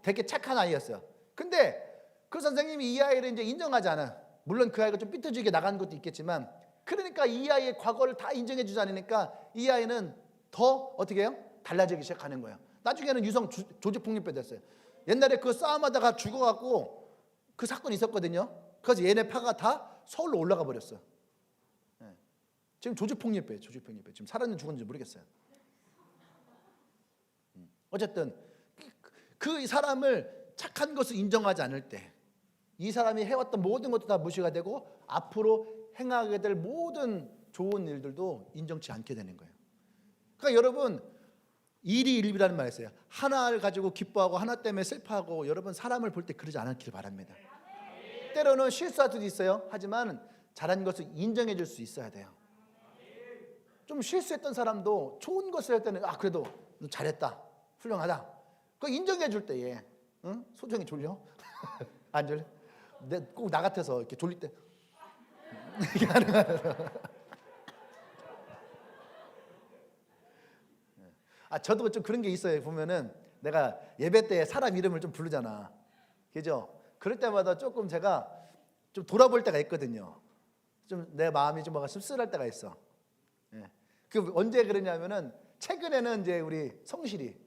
되게 착한 아이였어요. 근데 그 선생님이 이 아이를 이제 인정하지 않아. 물론 그 아이가 좀 삐뚤어지게 나간 것도 있겠지만 그러니까 이 아이의 과거를 다 인정해 주지 않으니까 이 아이는 더 어떻게 해요? 달라지기 시작하는 거예요. 나중에는 유성 조직폭력배 됐어요. 옛날에 그 싸움하다가 죽어갖고 그 사건이 있었거든요. 그래서 얘네 파가 다 서울로 올라가 버렸어요. 지금 조직폭력배예요. 조직폭력배. 지금 살았는지 죽었는지 모르겠어요. 어쨌든 그 사람을 착한 것을 인정하지 않을 때 이 사람이 해왔던 모든 것도 다 무시가 되고 앞으로 행하게 될 모든 좋은 일들도 인정치 않게 되는 거예요. 그러니까 여러분 일이 일비라는 말이 있어요. 하나를 가지고 기뻐하고 하나 때문에 슬퍼하고 여러분 사람을 볼 때 그러지 않길 바랍니다. 때로는 실수할 수도 있어요. 하지만 잘한 것을 인정해 줄 수 있어야 돼요. 좀 실수했던 사람도 좋은 것을 할 때는 그래도 너 잘했다. 훌륭하다. 그거 인정해 줄 때에 소정이 졸려? 안 졸려? 꼭 나 같아서 이렇게 졸릴 때 이렇게 하는 거야. 저도 좀 그런 게 있어요. 보면은 내가 예배 때 사람 이름을 좀 부르잖아. 그죠? 그럴 때마다 조금 제가 좀 돌아볼 때가 있거든요. 좀 내 마음이 좀 씁쓸할 때가 있어. 그 언제 그러냐면은 최근에는 이제 우리 성실이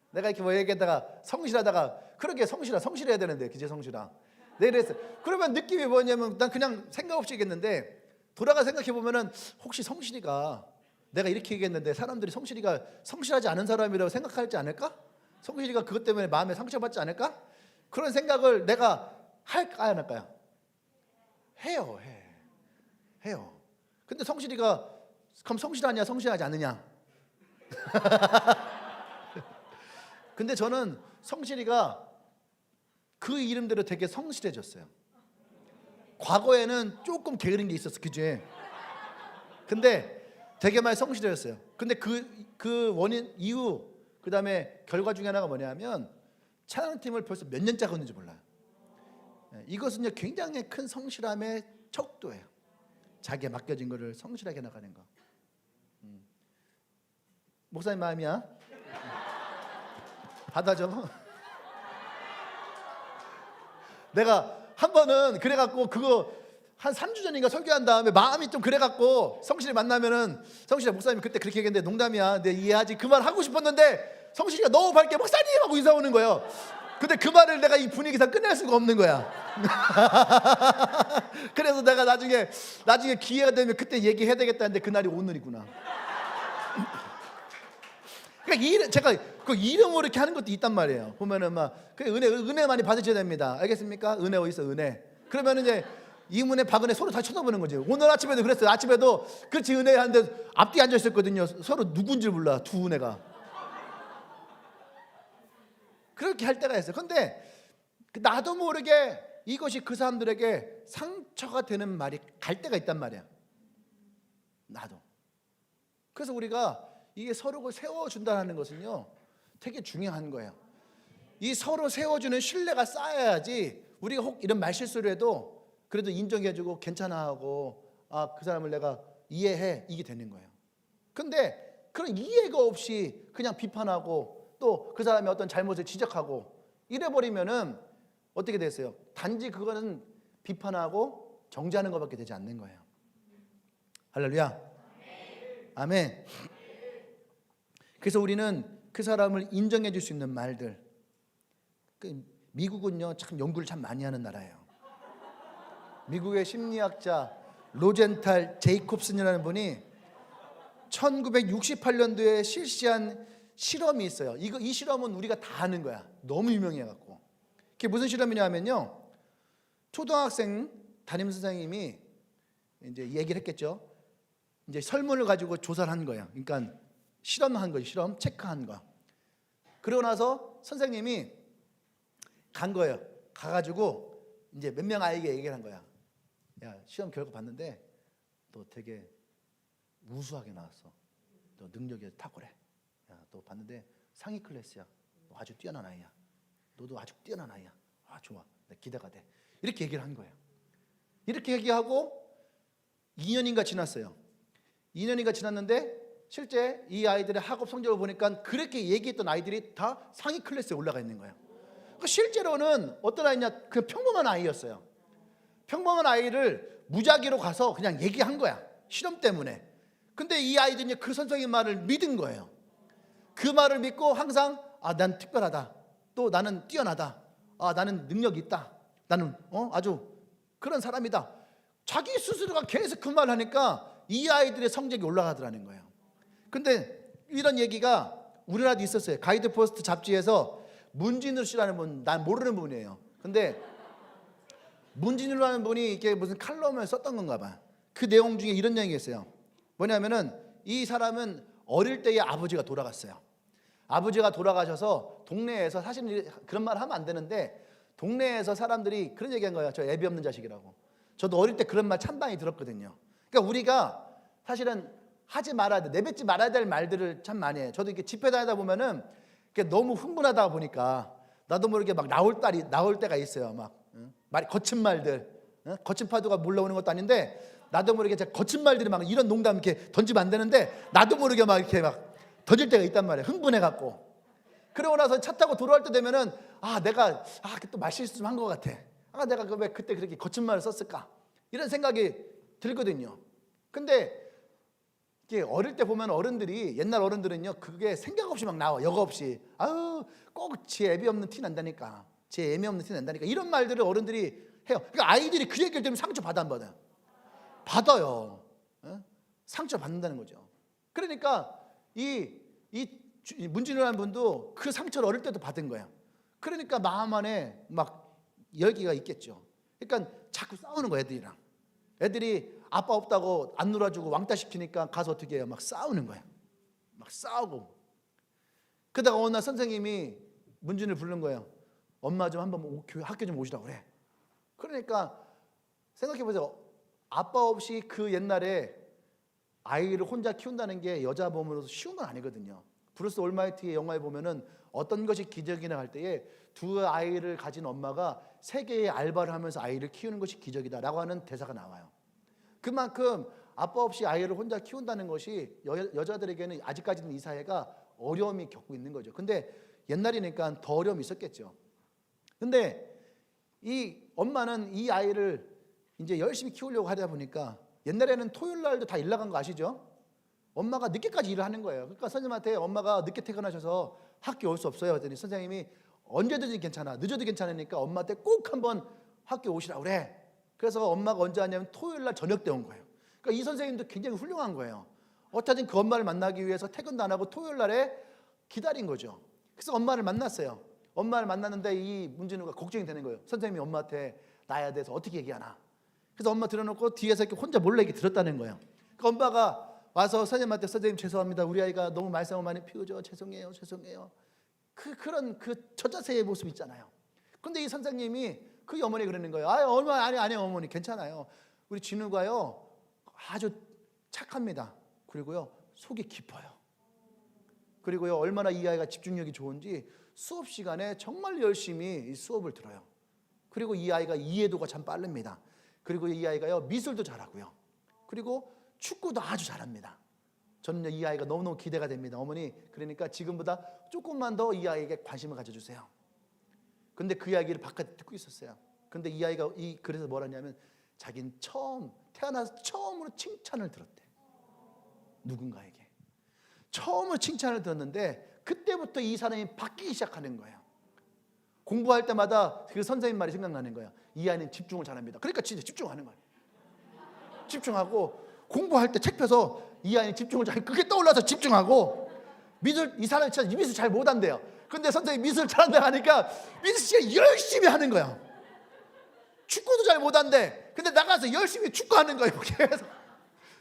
내가 이렇게 뭐 얘기하다가 성실하다가 그렇게 성실해야 되는데 기재 성실아. 네, 그랬어요. 그러면 느낌이 뭐냐면 난 그냥 생각 없이 얘기했는데 돌아가 생각해 보면은 혹시 성실이가 내가 이렇게 얘기했는데 사람들이 성실이가 성실하지 않은 사람이라고 생각하지 않을까? 성실이가 그것 때문에 마음에 상처받지 않을까? 그런 생각을 내가 할까 안 할까요? 해요. 근데 성실이가 그럼 성실하냐 성실하지 않느냐? 근데 저는 성실이가 그 이름대로 되게 성실해졌어요. 과거에는 조금 게으른 게 있었어, 그지? 근데 되게 많이 성실했어요. 근데 그 원인 이유 그다음에 결과 중에 하나가 뭐냐면 찬양팀을 벌써 몇 년째 하고 있는지 몰라요. 이것은요 굉장히 큰 성실함의 척도예요. 자기에 맡겨진 거를 성실하게 나가는 거. 목사님 마음이야? 받아줘. 내가 한 번은 그래갖고 그거 한 3주 전인가 설교한 다음에 마음이 좀 그래갖고 성실이 만나면은 성실이 목사님 그때 그렇게 얘기했는데 농담이야. 내 이해하지. 그 말 하고 싶었는데 성실이가 너무 밝게 목사님 하고 인사 오는 거예요. 근데 그 말을 내가 이 분위기에서 끝낼 수가 없는 거야. 그래서 내가 나중에 기회가 되면 그때 얘기해야 되겠다는데 그날이 오늘이구나. 그러니까 제가 그 이름으로 이렇게 하는 것도 있단 말이에요. 보면은 막 은혜 많이 받으셔야 됩니다. 알겠습니까? 은혜 어디 있어 은혜. 그러면 이제 이문혜 박은혜 서로 다 쳐다보는 거죠. 오늘 아침에도 그랬어요. 아침에도 그렇지 은혜 하는데 앞뒤 앉아 있었거든요. 서로 누군지 몰라 두 은혜가. 그렇게 할 때가 있어요. 근데 나도 모르게 이것이 그 사람들에게 상처가 되는 말이 갈 때가 있단 말이야. 나도. 그래서 우리가 이게 서로를 세워준다는 것은요 되게 중요한 거예요. 이 서로 세워주는 신뢰가 쌓여야지 우리가 혹 이런 말실수를 해도 그래도 인정해주고 괜찮아하고 그 사람을 내가 이해해 이게 되는 거예요. 근데 그런 이해가 없이 그냥 비판하고 또 그 사람의 어떤 잘못을 지적하고 이래버리면은 어떻게 됐어요? 단지 그거는 비판하고 정죄하는 것밖에 되지 않는 거예요. 할렐루야. 아멘. 그래서 우리는 그 사람을 인정해 줄 수 있는 말들. 미국은요 참 연구를 참 많이 하는 나라예요. 미국의 심리학자 로젠탈 제이콥슨이라는 분이 1968년도에 실시한 실험이 있어요. 이 실험은 우리가 다 아는 거야. 너무 유명해갖고. 그게 무슨 실험이냐면요. 초등학생 담임 선생님이 이제 얘기를 했겠죠. 이제 설문을 가지고 조사를 한 거예요. 그러니까 실험한 거예요. 실험 체크한 거. 그러고 나서 선생님이 간 거예요. 가가지고 이제 몇 명 아이에게 얘기를 한 거야. 야 시험 결과 봤는데 너 되게 우수하게 나왔어. 너 능력이 탁월해. 야 너 봤는데 상위 클래스야. 너 아주 뛰어난 아이야. 너도 아주 뛰어난 아이야. 아 좋아. 내 기대가 돼. 이렇게 얘기를 한 거예요. 이렇게 얘기하고 2년인가 지났어요. 2년인가 지났는데 실제 이 아이들의 학업 성적을 보니까 그렇게 얘기했던 아이들이 다 상위 클래스에 올라가 있는 거예요. 그러니까 실제로는 어떤 아이냐? 그 평범한 아이였어요. 평범한 아이를 무작위로 가서 그냥 얘기한 거야. 실험 때문에. 근데 이 아이들이 그 선생님 말을 믿은 거예요. 그 말을 믿고 항상 난 특별하다. 또 나는 뛰어나다. 나는 능력이 있다. 나는 아주 그런 사람이다. 자기 스스로가 계속 그 말을 하니까 이 아이들의 성적이 올라가더라는 거예요. 근데 이런 얘기가 우리나라도 있었어요. 가이드포스트 잡지에서 문진우 씨라는 분, 난 모르는 분이에요. 근데 문진우라는 분이 이게 무슨 칼럼을 썼던 건가 봐. 그 내용 중에 이런 얘기가 있어요. 뭐냐면은 이 사람은 어릴 때에 아버지가 돌아갔어요. 아버지가 돌아가셔서 동네에서 사실 그런 말 하면 안 되는데 동네에서 사람들이 그런 얘기한 거예요. 저 애비 없는 자식이라고. 저도 어릴 때 그런 말 참 많이 들었거든요. 그러니까 우리가 사실은 하지 말아야 돼, 내뱉지 말아야 될 말들을 참 많이 해요. 저도 이렇게 집회 다니다 보면은 너무 흥분하다 보니까 나도 모르게 막 나올 때가 있어요. 막 말이 거친 말들, 거친 파도가 몰려오는 것도 아닌데 나도 모르게 거친 말들이 막 이런 농담 이렇게 던지면 안 되는데 나도 모르게 막 이렇게 막 던질 때가 있단 말이에요. 흥분해갖고. 그러고 나서 차 타고 돌아올 때 되면은 내가 또 말실수 좀 한 것 같아. 내가 왜 그때 그렇게 거친 말을 썼을까? 이런 생각이 들거든요. 근데 이게 어릴 때 보면 어른들이 옛날 어른들은요 그게 생각 없이 막 나와. 여과 없이 꼭 지 애비 없는 티 난다니까. 지 애미 없는 티 난다니까. 이런 말들을 어른들이 해요. 그러니까 아이들이 그 얘기를 들으면 상처 받아 안 받아요? 받아요. 상처 받는다는 거죠. 그러니까 이 문진우라는 분도 그 상처를 어릴 때도 받은 거예요. 그러니까 마음 안에 막 열기가 있겠죠. 그러니까 자꾸 싸우는 거예요, 애들이랑. 애들이 아빠 없다고 안 놀아주고 왕따 시키니까 가서 어떻게 해요? 막 싸우는 거예요. 막 싸우고. 그러다가 어느 날 선생님이 문진우를 부른 거예요. 엄마 좀 한번 학교 좀 오시라고 그래. 그러니까 생각해 보세요. 아빠 없이 그 옛날에 아이를 혼자 키운다는 게 여자 몸으로서 쉬운 건 아니거든요. 브루스 올마이티의 영화에 보면은 어떤 것이 기적이나 할 때에 두 아이를 가진 엄마가 세 개의 알바를 하면서 아이를 키우는 것이 기적이다라고 하는 대사가 나와요. 그만큼 아빠 없이 아이를 혼자 키운다는 것이 여자들에게는 아직까지는 이 사회가 어려움이 겪고 있는 거죠. 근데 옛날이니까 더 어려움이 있었겠죠. 근데 이 엄마는 이 아이를 이제 열심히 키우려고 하다 보니까 옛날에는 토요일 날도 다 일 나간 거 아시죠? 엄마가 늦게까지 일을 하는 거예요. 그러니까 선생님한테 엄마가 늦게 퇴근하셔서 학교 올 수 없어요. 그랬더니 선생님이 언제든지 괜찮아, 늦어도 괜찮으니까 엄마한테 꼭 한번 학교 오시라고 그래. 그래서 엄마가 언제 왔냐면 토요일 날 저녁 때 온 거예요. 그러니까 이 선생님도 굉장히 훌륭한 거예요. 어쩌든 그 엄마를 만나기 위해서 퇴근도 안 하고 토요일 날에 기다린 거죠. 그래서 엄마를 만났어요. 엄마를 만났는데 이 문진우가 걱정이 되는 거예요. 선생님이 엄마한테 나에 대해서 어떻게 얘기하나. 그래서 엄마 들어놓고 뒤에서 이렇게 혼자 몰래 이렇게 들었다는 거예요. 그 엄마가 와서 선생님한테 선생님 죄송합니다. 우리 아이가 너무 말썽을 많이 피우죠. 죄송해요. 그런 저자세의 모습 있잖아요. 근데 이 선생님이 그 어머니 그러는 거예요. 아니 어머니 괜찮아요. 우리 진우가요 아주 착합니다. 그리고요 속이 깊어요. 그리고요 얼마나 이 아이가 집중력이 좋은지 수업 시간에 정말 열심히 이 수업을 들어요. 그리고 이 아이가 이해도가 참 빠릅니다. 그리고 이 아이가요 미술도 잘하고요. 그리고 축구도 아주 잘합니다. 저는 이 아이가 너무너무 기대가 됩니다. 어머니 그러니까 지금보다 조금만 더 이 아이에게 관심을 가져주세요. 근데 그 이야기를 바깥에 듣고 있었어요. 근데 이 아이가 그래서 뭐라냐면 자기는 태어나서 처음으로 칭찬을 들었대. 누군가에게 처음으로 칭찬을 들었는데 그때부터 이 사람이 바뀌기 시작하는 거예요. 공부할 때마다 그 선생님 말이 생각나는 거예요. 이 아이는 집중을 잘합니다. 그러니까 진짜 집중하는 거예요. 집중하고 공부할 때 책 펴서 이 아이는 집중을 잘 그게 떠올라서 집중하고 이 사람이 진짜 미술 잘 못한대요. 근데 선생님이 미술 잘한다 하니까 미술 씨가 열심히 하는 거야. 축구도 잘 못한대. 근데 나가서 열심히 축구하는 거예요. 계속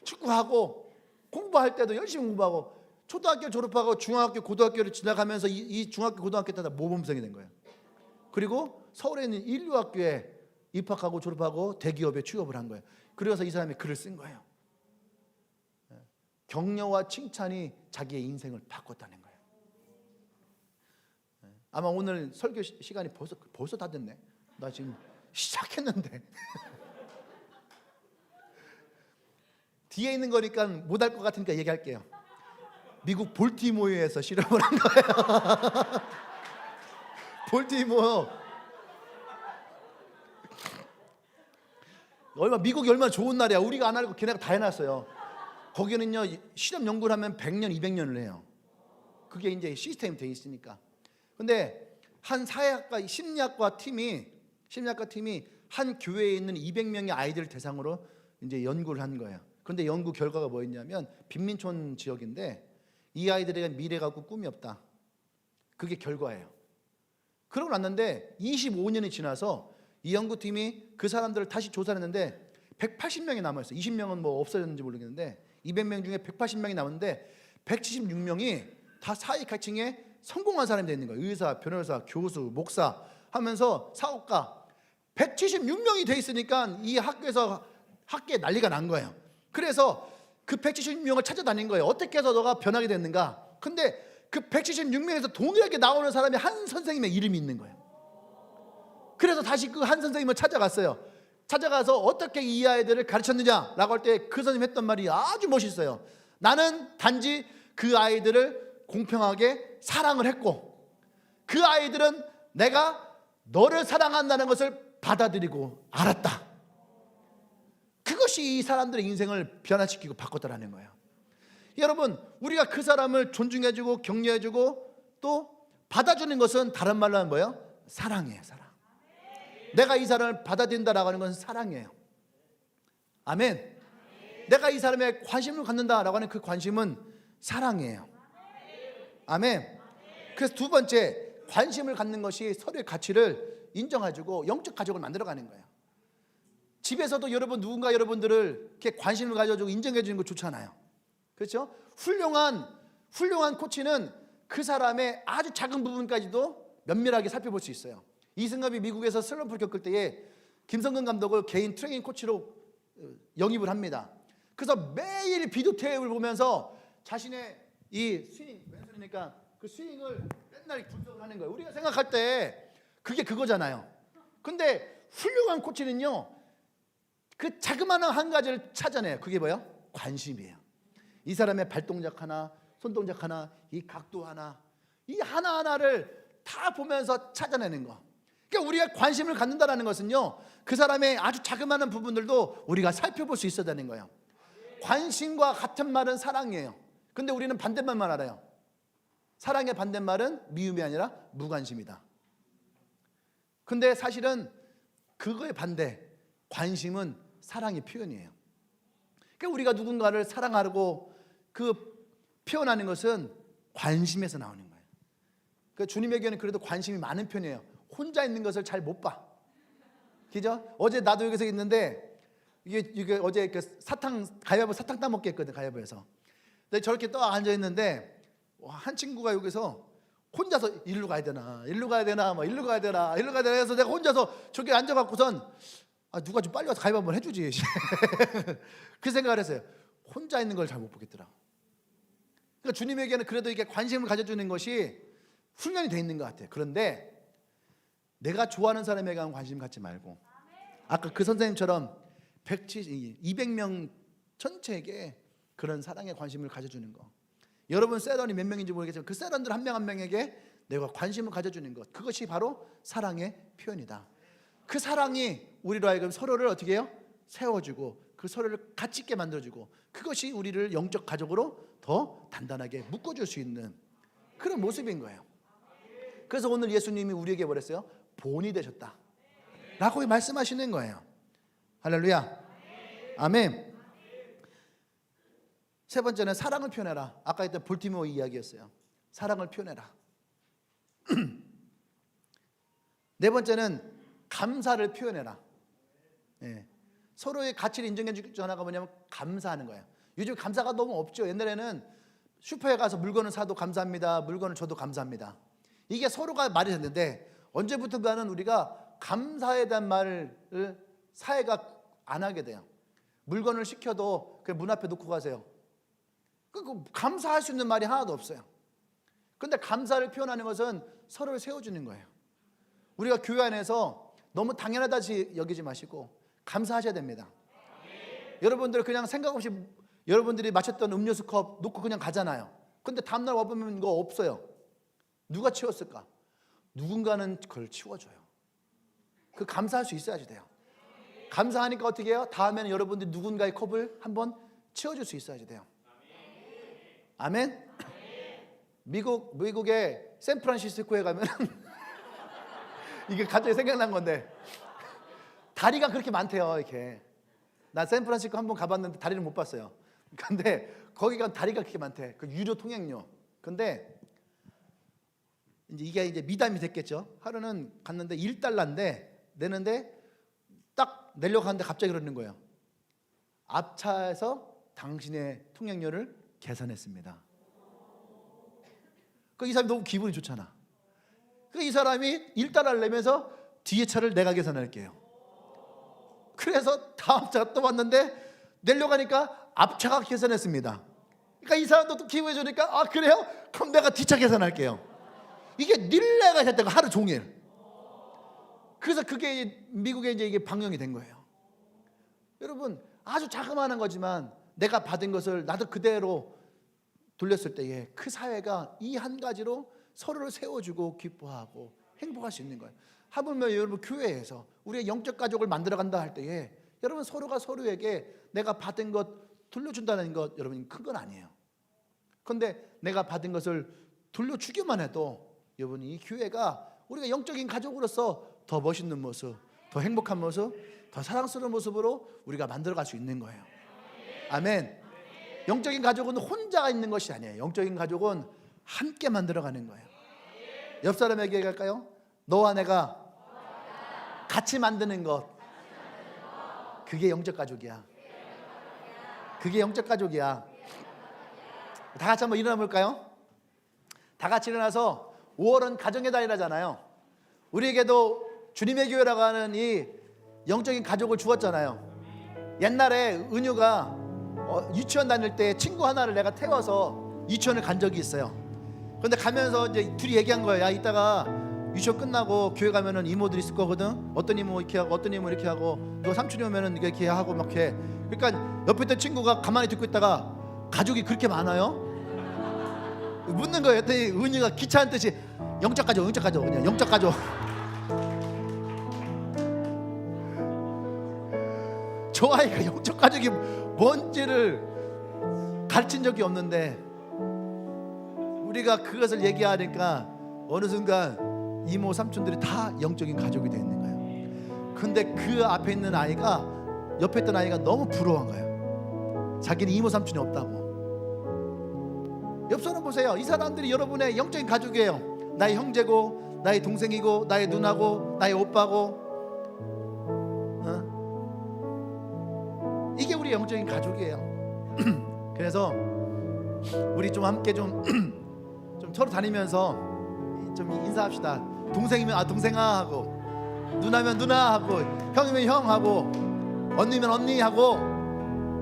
축구하고 공부할 때도 열심히 공부하고 초등학교 졸업하고 중학교 고등학교를 지나가면서 이 중학교 고등학교 때 다 모범생이 된 거예요. 그리고 서울에 있는 인류학교에 입학하고 졸업하고 대기업에 취업을 한 거예요. 그래서 이 사람이 글을 쓴 거예요. 격려와 칭찬이 자기의 인생을 바꿨다는 거예요. 아마 오늘 설교 시간이 벌써 다 됐네. 나 지금 시작했는데 뒤에 있는 거니까 못할 것 같으니까 얘기할게요. 미국 볼티모어에서 실험을 한 거예요. 볼티모어 미국이 얼마나 좋은 나라야. 우리가 안 하고 걔네가 다 해놨어요. 거기는요 실험 연구를 하면 100년 200년을 해요. 그게 이제 시스템이 돼 있으니까. 근데 한 사회학과 심리학과 팀이 한 교회에 있는 200명의 아이들을 대상으로 이제 연구를 한 거예요. 그런데 연구 결과가 뭐였냐면 빈민촌 지역인데 이 아이들에게 미래가 없고 꿈이 없다. 그게 결과예요. 그러고 났는데 25년이 지나서 이 연구팀이 그 사람들을 다시 조사를 했는데 180명이 남아있어요. 20명은 뭐 없어졌는지 모르겠는데 200명 중에 180명이 남았는데 176명이 다 사회계층에 성공한 사람이 되어 있는 거예요. 의사, 변호사, 교수, 목사 하면서 사업가 176명이 돼 있으니까 이 학교에 난리가 난 거예요. 그래서 그 176명을 찾아다닌 거예요. 어떻게 해서 너가 변하게 됐는가? 근데 그 176명에서 동일하게 나오는 사람이 한 선생님의 이름이 있는 거예요. 그래서 다시 그 한 선생님을 찾아갔어요. 찾아가서 어떻게 이 아이들을 가르쳤느냐라고 할 때 그 선생님이 했던 말이 아주 멋있어요. 나는 단지 그 아이들을 공평하게 사랑을 했고 그 아이들은 내가 너를 사랑한다는 것을 받아들이고 알았다. 그것이 이 사람들의 인생을 변화시키고 바꿨다라는 거예요. 여러분 우리가 그 사람을 존중해주고 격려해주고 또 받아주는 것은 다른 말로 하면 뭐예요? 사랑이에요. 사랑. 내가 이 사람을 받아들인다라고 하는 것은 사랑이에요. 아멘. 내가 이 사람에 관심을 갖는다라고 하는 그 관심은 사랑이에요. 아멘. 그래서 두 번째 관심을 갖는 것이 서로의 가치를 인정해주고 영적 가족을 만들어가는 거예요. 집에서도 누군가 여러분들을 이렇게 관심을 가져주고 인정해주는 거 좋잖아요. 그렇죠? 훌륭한 코치는 그 사람의 아주 작은 부분까지도 면밀하게 살펴볼 수 있어요. 이승엽이 미국에서 슬럼프를 겪을 때에 김성근 감독을 개인 트레이닝 코치로 영입을 합니다. 그래서 매일 비디오 테이프를 보면서 자신의 이 스윙, 왼손이니까 그 스윙을 맨날 분석을 하는 거예요. 우리가 생각할 때 그게 그거잖아요. 근데 훌륭한 코치는요, 그 자그마한 한 가지를 찾아내요. 그게 뭐예요? 관심이에요. 이 사람의 발동작 하나, 손동작 하나, 이 각도 하나, 이 하나하나를 다 보면서 찾아내는 거. 그러니까 우리가 관심을 갖는다는 것은요, 그 사람의 아주 자그마한 부분들도 우리가 살펴볼 수 있어야 되는 거예요. 관심과 같은 말은 사랑이에요. 근데 우리는 반대말만 알아요. 사랑의 반대말은 미움이 아니라 무관심이다. 근데 사실은 그거의 반대, 관심은 사랑의 표현이에요. 그러니까 우리가 누군가를 사랑하고 그 표현하는 것은 관심에서 나오는 거예요. 그러니까 주님에게는 그래도 관심이 많은 편이에요. 혼자 있는 것을 잘 못 봐. 그죠? 어제 나도 여기서 있는데 이게 어제 그 가위바위보 사탕 따먹기 했거든, 가위바위보에서. 근데 저렇게 또 앉아 있는데 한 친구가 여기서 혼자서 일로 가야 되나, 일로 가야 되나, 뭐 일로 가야 되나, 일로 가야 되나 해서 내가 혼자서 저기 앉아갖고선 누가 좀 빨리 와서 가위바위보 한번 해주지. 그 생각을 했어요. 혼자 있는 걸 잘 못 보겠더라. 그러니까 주님에게는 그래도 이게 관심을 가져주는 것이 훈련이 돼 있는 것 같아요. 그런데 내가 좋아하는 사람에게만 관심 갖지 말고, 아까 그 선생님처럼 200명 전체에게 그런 사랑의 관심을 가져주는 거. 여러분 세런이 몇 명인지 모르겠지만 그 세런들 한 명 한 명에게 내가 관심을 가져주는 것, 그것이 바로 사랑의 표현이다. 그 사랑이 우리로 하여금 서로를 어떻게 해요? 세워주고 그 서로를 가치 있게 만들어주고, 그것이 우리를 영적 가족으로 더 단단하게 묶어줄 수 있는 그런 모습인 거예요. 그래서 오늘 예수님이 우리에게 뭐랬어요? 본이 되셨다 라고 말씀하시는 거예요. 할렐루야. 아멘. 세 번째는 사랑을 표현해라. 아까 했던 볼티모어 이야기였어요. 사랑을 표현해라. 네 번째는 감사를 표현해라. 예. 서로의 가치를 인정해 주기 하나가 뭐냐면 감사하는 거예요. 요즘 감사가 너무 없죠. 옛날에는 슈퍼에 가서 물건을 사도 감사합니다, 물건을 줘도 감사합니다. 이게 서로가 말이 됐는데 언제부턴가는 우리가 감사에 대한 말을 사회가 안 하게 돼요. 물건을 시켜도 그 문 앞에 놓고 가세요. 감사할 수 있는 말이 하나도 없어요. 그런데 감사를 표현하는 것은 서로를 세워주는 거예요. 우리가 교회 안에서 너무 당연하다지 여기지 마시고 감사하셔야 됩니다. 여러분들 그냥 생각 없이 여러분들이 마셨던 음료수 컵 놓고 그냥 가잖아요. 근데 다음날 와보면 이거 없어요. 누가 치웠을까? 누군가는 그걸 치워줘요. 그 감사할 수 있어야지 돼요. 감사하니까 어떻게 해요? 다음에는 여러분들이 누군가의 컵을 한번 치워줄 수 있어야지 돼요. 아멘? 미국의 샌프란시스코에 가면 이게 갑자기 생각난 건데 다리가 그렇게 많대요. 이렇게 나 샌프란시스코 한번 가봤는데 다리를 못 봤어요. 근데 거기가 다리가 그렇게 많대. 그 유료 통행료. 근데 이게 미담이 됐겠죠. 하루는 갔는데 $1인데 내는데 딱 내려고 하는데 갑자기 그러는 거예요. 앞차에서 당신의 통행료를 계산했습니다. 이 사람이 너무 기분이 좋잖아. 이 사람이 $1를 내면서 뒤에 차를 내가 계산할게요. 그래서 다음 차가 또 왔는데 내려가니까 앞차가 계산했습니다. 그러니까 이 사람도 또 기분이 좋으니까 아 그래요? 그럼 내가 뒷차 계산할게요. 이게 릴레가 됐다고 하루 종일. 그래서 그게 미국에 이게 방영이 된 거예요. 여러분 아주 자그마한 거지만 내가 받은 것을 나도 그대로 돌렸을 때에 그 사회가 이 한 가지로 서로를 세워주고 기뻐하고 행복할 수 있는 거예요. 하물며 여러분 교회에서 우리의 영적 가족을 만들어간다 할 때에 여러분 서로가 서로에게 내가 받은 것 돌려준다는 것 여러분 큰 건 아니에요. 그런데 내가 받은 것을 돌려주기만 해도 여러분 이 교회가 우리가 영적인 가족으로서 더 멋있는 모습, 더 행복한 모습, 더 사랑스러운 모습으로 우리가 만들어갈 수 있는 거예요. 아멘. 영적인 가족은 혼자 있는 것이 아니에요. 영적인 가족은 함께 만들어가는 거예요. 옆 사람에게 얘기할까요? 너와 내가 같이 만드는 것, 그게 영적 가족이야. 그게 영적 가족이야. 다 같이 한번 일어나 볼까요? 다 같이 일어나서 5월은 가정의 달이라잖아요. 우리에게도 주님의 교회라고 하는 이 영적인 가족을 주었잖아요. 옛날에 은유가 유치원 다닐 때 친구 하나를 내가 태워서 유치원을 간 적이 있어요. 근데 가면서 이제 둘이 얘기한 거예요. 야, 이따가 유치원 끝나고 교회 가면은 이모들 있을 거거든. 어떤 이모 이렇게 하고 어떤 이모 이렇게 하고 너 삼촌이 오면은 이렇게 하고 막 해. 그러니까 옆에 있던 친구가 가만히 듣고 있다가 가족이 그렇게 많아요? 묻는 거예요. 그때 은희가 기차한 듯이 영적 가족 그냥 영적 가족. 저 아이가 영적 가족이 뭔지를 가르친 적이 없는데 우리가 그것을 얘기하니까 어느 순간 이모 삼촌들이 다 영적인 가족이 되어 있는 거예요. 근데 그 앞에 있는 아이가 옆에 있던 아이가 너무 부러워한 거예요. 자기는 이모 삼촌이 없다고. 옆 사람 보세요. 이 사람들이 여러분의 영적인 가족이에요. 나의 형제고 나의 동생이고 나의 누나고 나의 오빠고 이게 우리 영적인 가족이에요. 그래서 우리 좀 함께 좀 서로 다니면서 좀 인사합시다. 동생이면 동생아 하고, 누나면 누나 하고, 형이면 형 하고, 언니면 언니 하고,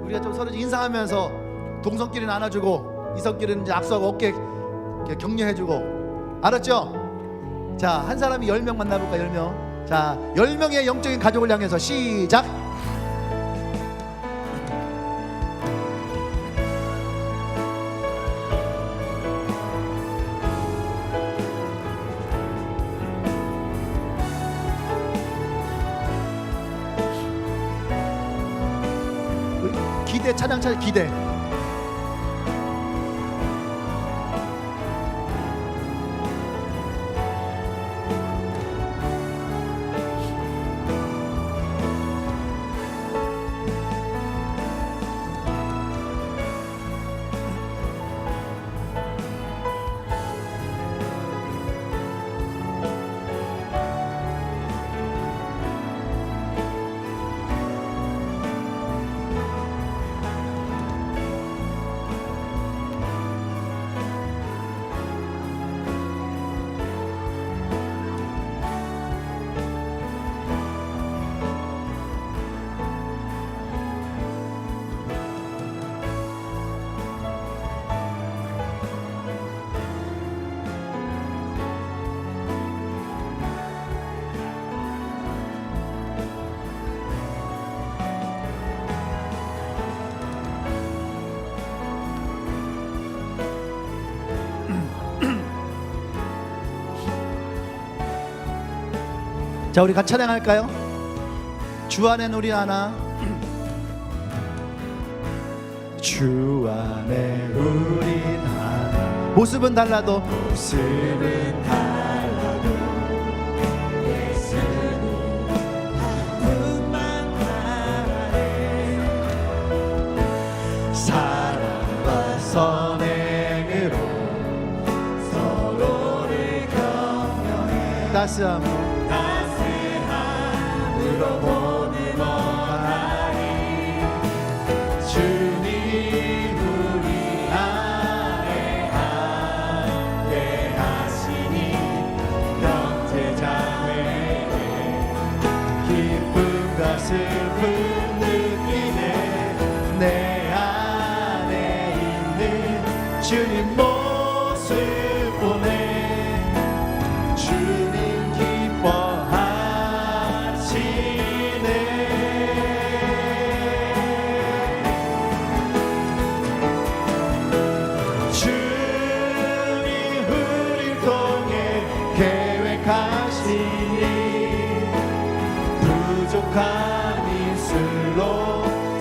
우리가 좀 서로 인사하면서 동성끼리는 안아주고 이성끼리는 이제 악수하고 어깨 격려해주고. 알았죠? 자, 한 사람이 10명 만나볼까? 10명. 자, 10명의 영적인 가족을 향해서 시작. 기대 찬양 기대. 자, 우리 같이 찬양할까요? 주 안에 우리 하나. 주 안에 우린 하나. 모습은 달라도 예수는 한 분만 하네. 사랑과 선행으로 서로를 격려해. 따스함 보는 원하니 주님 우리 안에 함께하시니 형제자매의 기쁨과 슬픔 느끼네. 내 안에 있는 주님 모습 보네. 주님 기뻐하시네. 부족한 입술로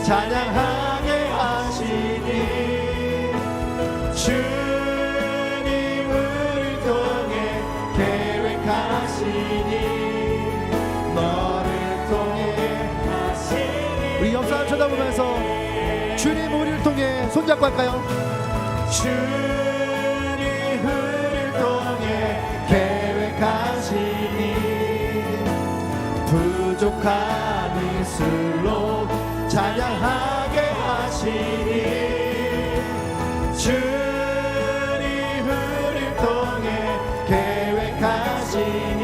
찬양하게 하시니 주님 우리를 통해 계획하시니 너를 통해 하시니. 우리 옆 사람 쳐다보면서 주님 우리를 통해 손잡고 할까요? 주님 우리를 통해 계획하시니 부족한 입술로 찬양하게 하시니 주님 우리를 통해 계획하시니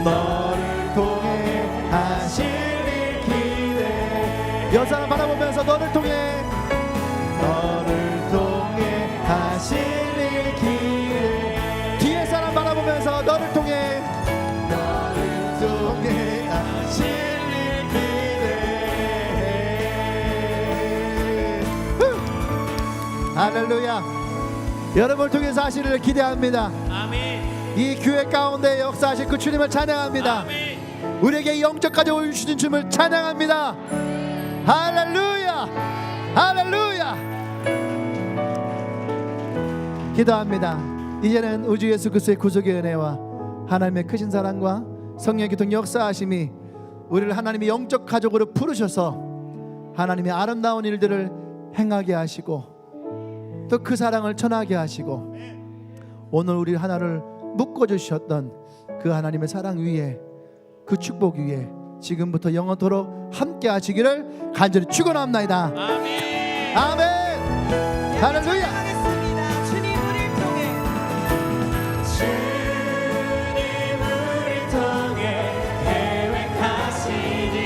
너를 통해 하시니 기대. 여사람 바라보면서 너를 통해 할렐루야. 여러분을 통해서 하시기를 기대합니다. 아멘. 이 교회 가운데 역사하실 그 주님을 찬양합니다. 아멘. 우리에게 영적 가져오 주신 주님을 찬양합니다. 할렐루야. 할렐루야. 기도합니다. 이제는 우주 예수 그리스도의 구속의 은혜와 하나님의 크신 사랑과 성령의 교통 역사하심이 우리를 하나님의 영적 가족으로 부르셔서 하나님의 아름다운 일들을 행하게 하시고 또 그 사랑을 전하게 하시고 오늘 우리 하나를 묶어주셨던 그 하나님의 사랑 위에 그 축복 위에 지금부터 영원토록 함께 하시기를 간절히 축원합니다. 아멘. 아멘. 할렐루야. 하겠습니다. 주님 우리를 통해 주님을 통해 계획하시니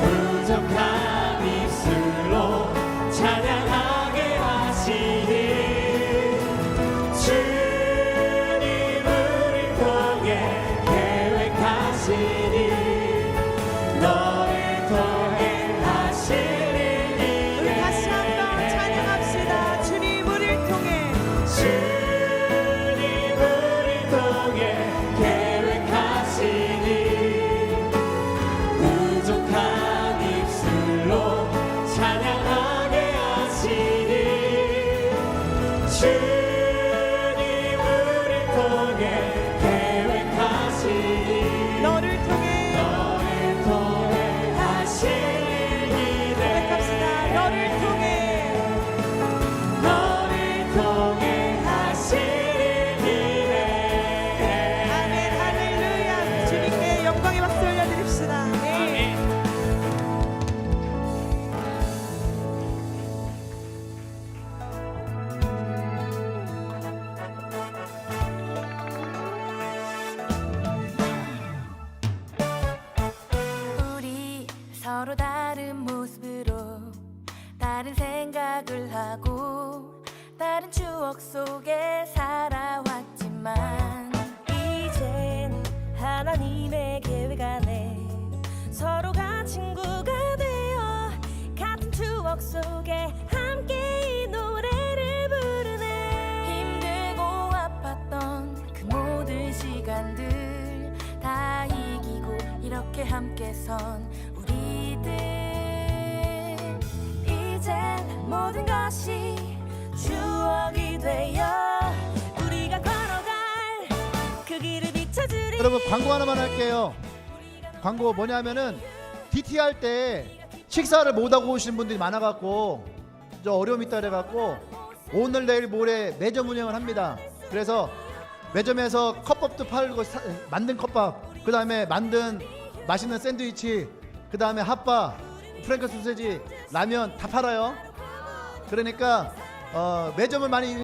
부족한 입술로 찬양하게 하시니 주님을 통해 계획하시니 너를 통해 하시니 우리 다시 한번 찬양합시다. 주님 우리를 통해 주님을 통해 계획하시니 부족한 입술로 찬양하게 하시니 주님을 통해 계획하시니 너를 통해 너를 통해 하시니 고백합시다. 너를 통해 너를 통해 하시니 아멘. 할렐루야. 주님께 영광의 박수 올려드립시다. 네. 아멘. 우리 서로 다른 모습으로 다른 생각을 하고 다른 추억 속에 살아왔지만 이젠 하나님의 계획 안에 서로가 친구가 되어 같은 추억 속에 함께 이 노래를 부르네. 힘들고 아팠던 그 모든 시간들 다 이기고 이렇게 함께 선 우리들 이젠 모든 것이 추억이 되어 우리가 걸어갈 그 길을 비춰주리. 여러분 광고 하나만 할게요. 광고 뭐냐면은 DT 할 때 식사를 못하고 오시는 분들이 많아갖고 저 어려움이 있다 그래갖고 오늘 내일 모레 매점 운영을 합니다. 그래서 매점에서 컵밥도 팔고 만든 컵밥, 그 다음에 만든 맛있는 샌드위치, 그 다음에 핫바, 프랭크 소세지, 라면 다 팔아요. 그러니까 매점을 많이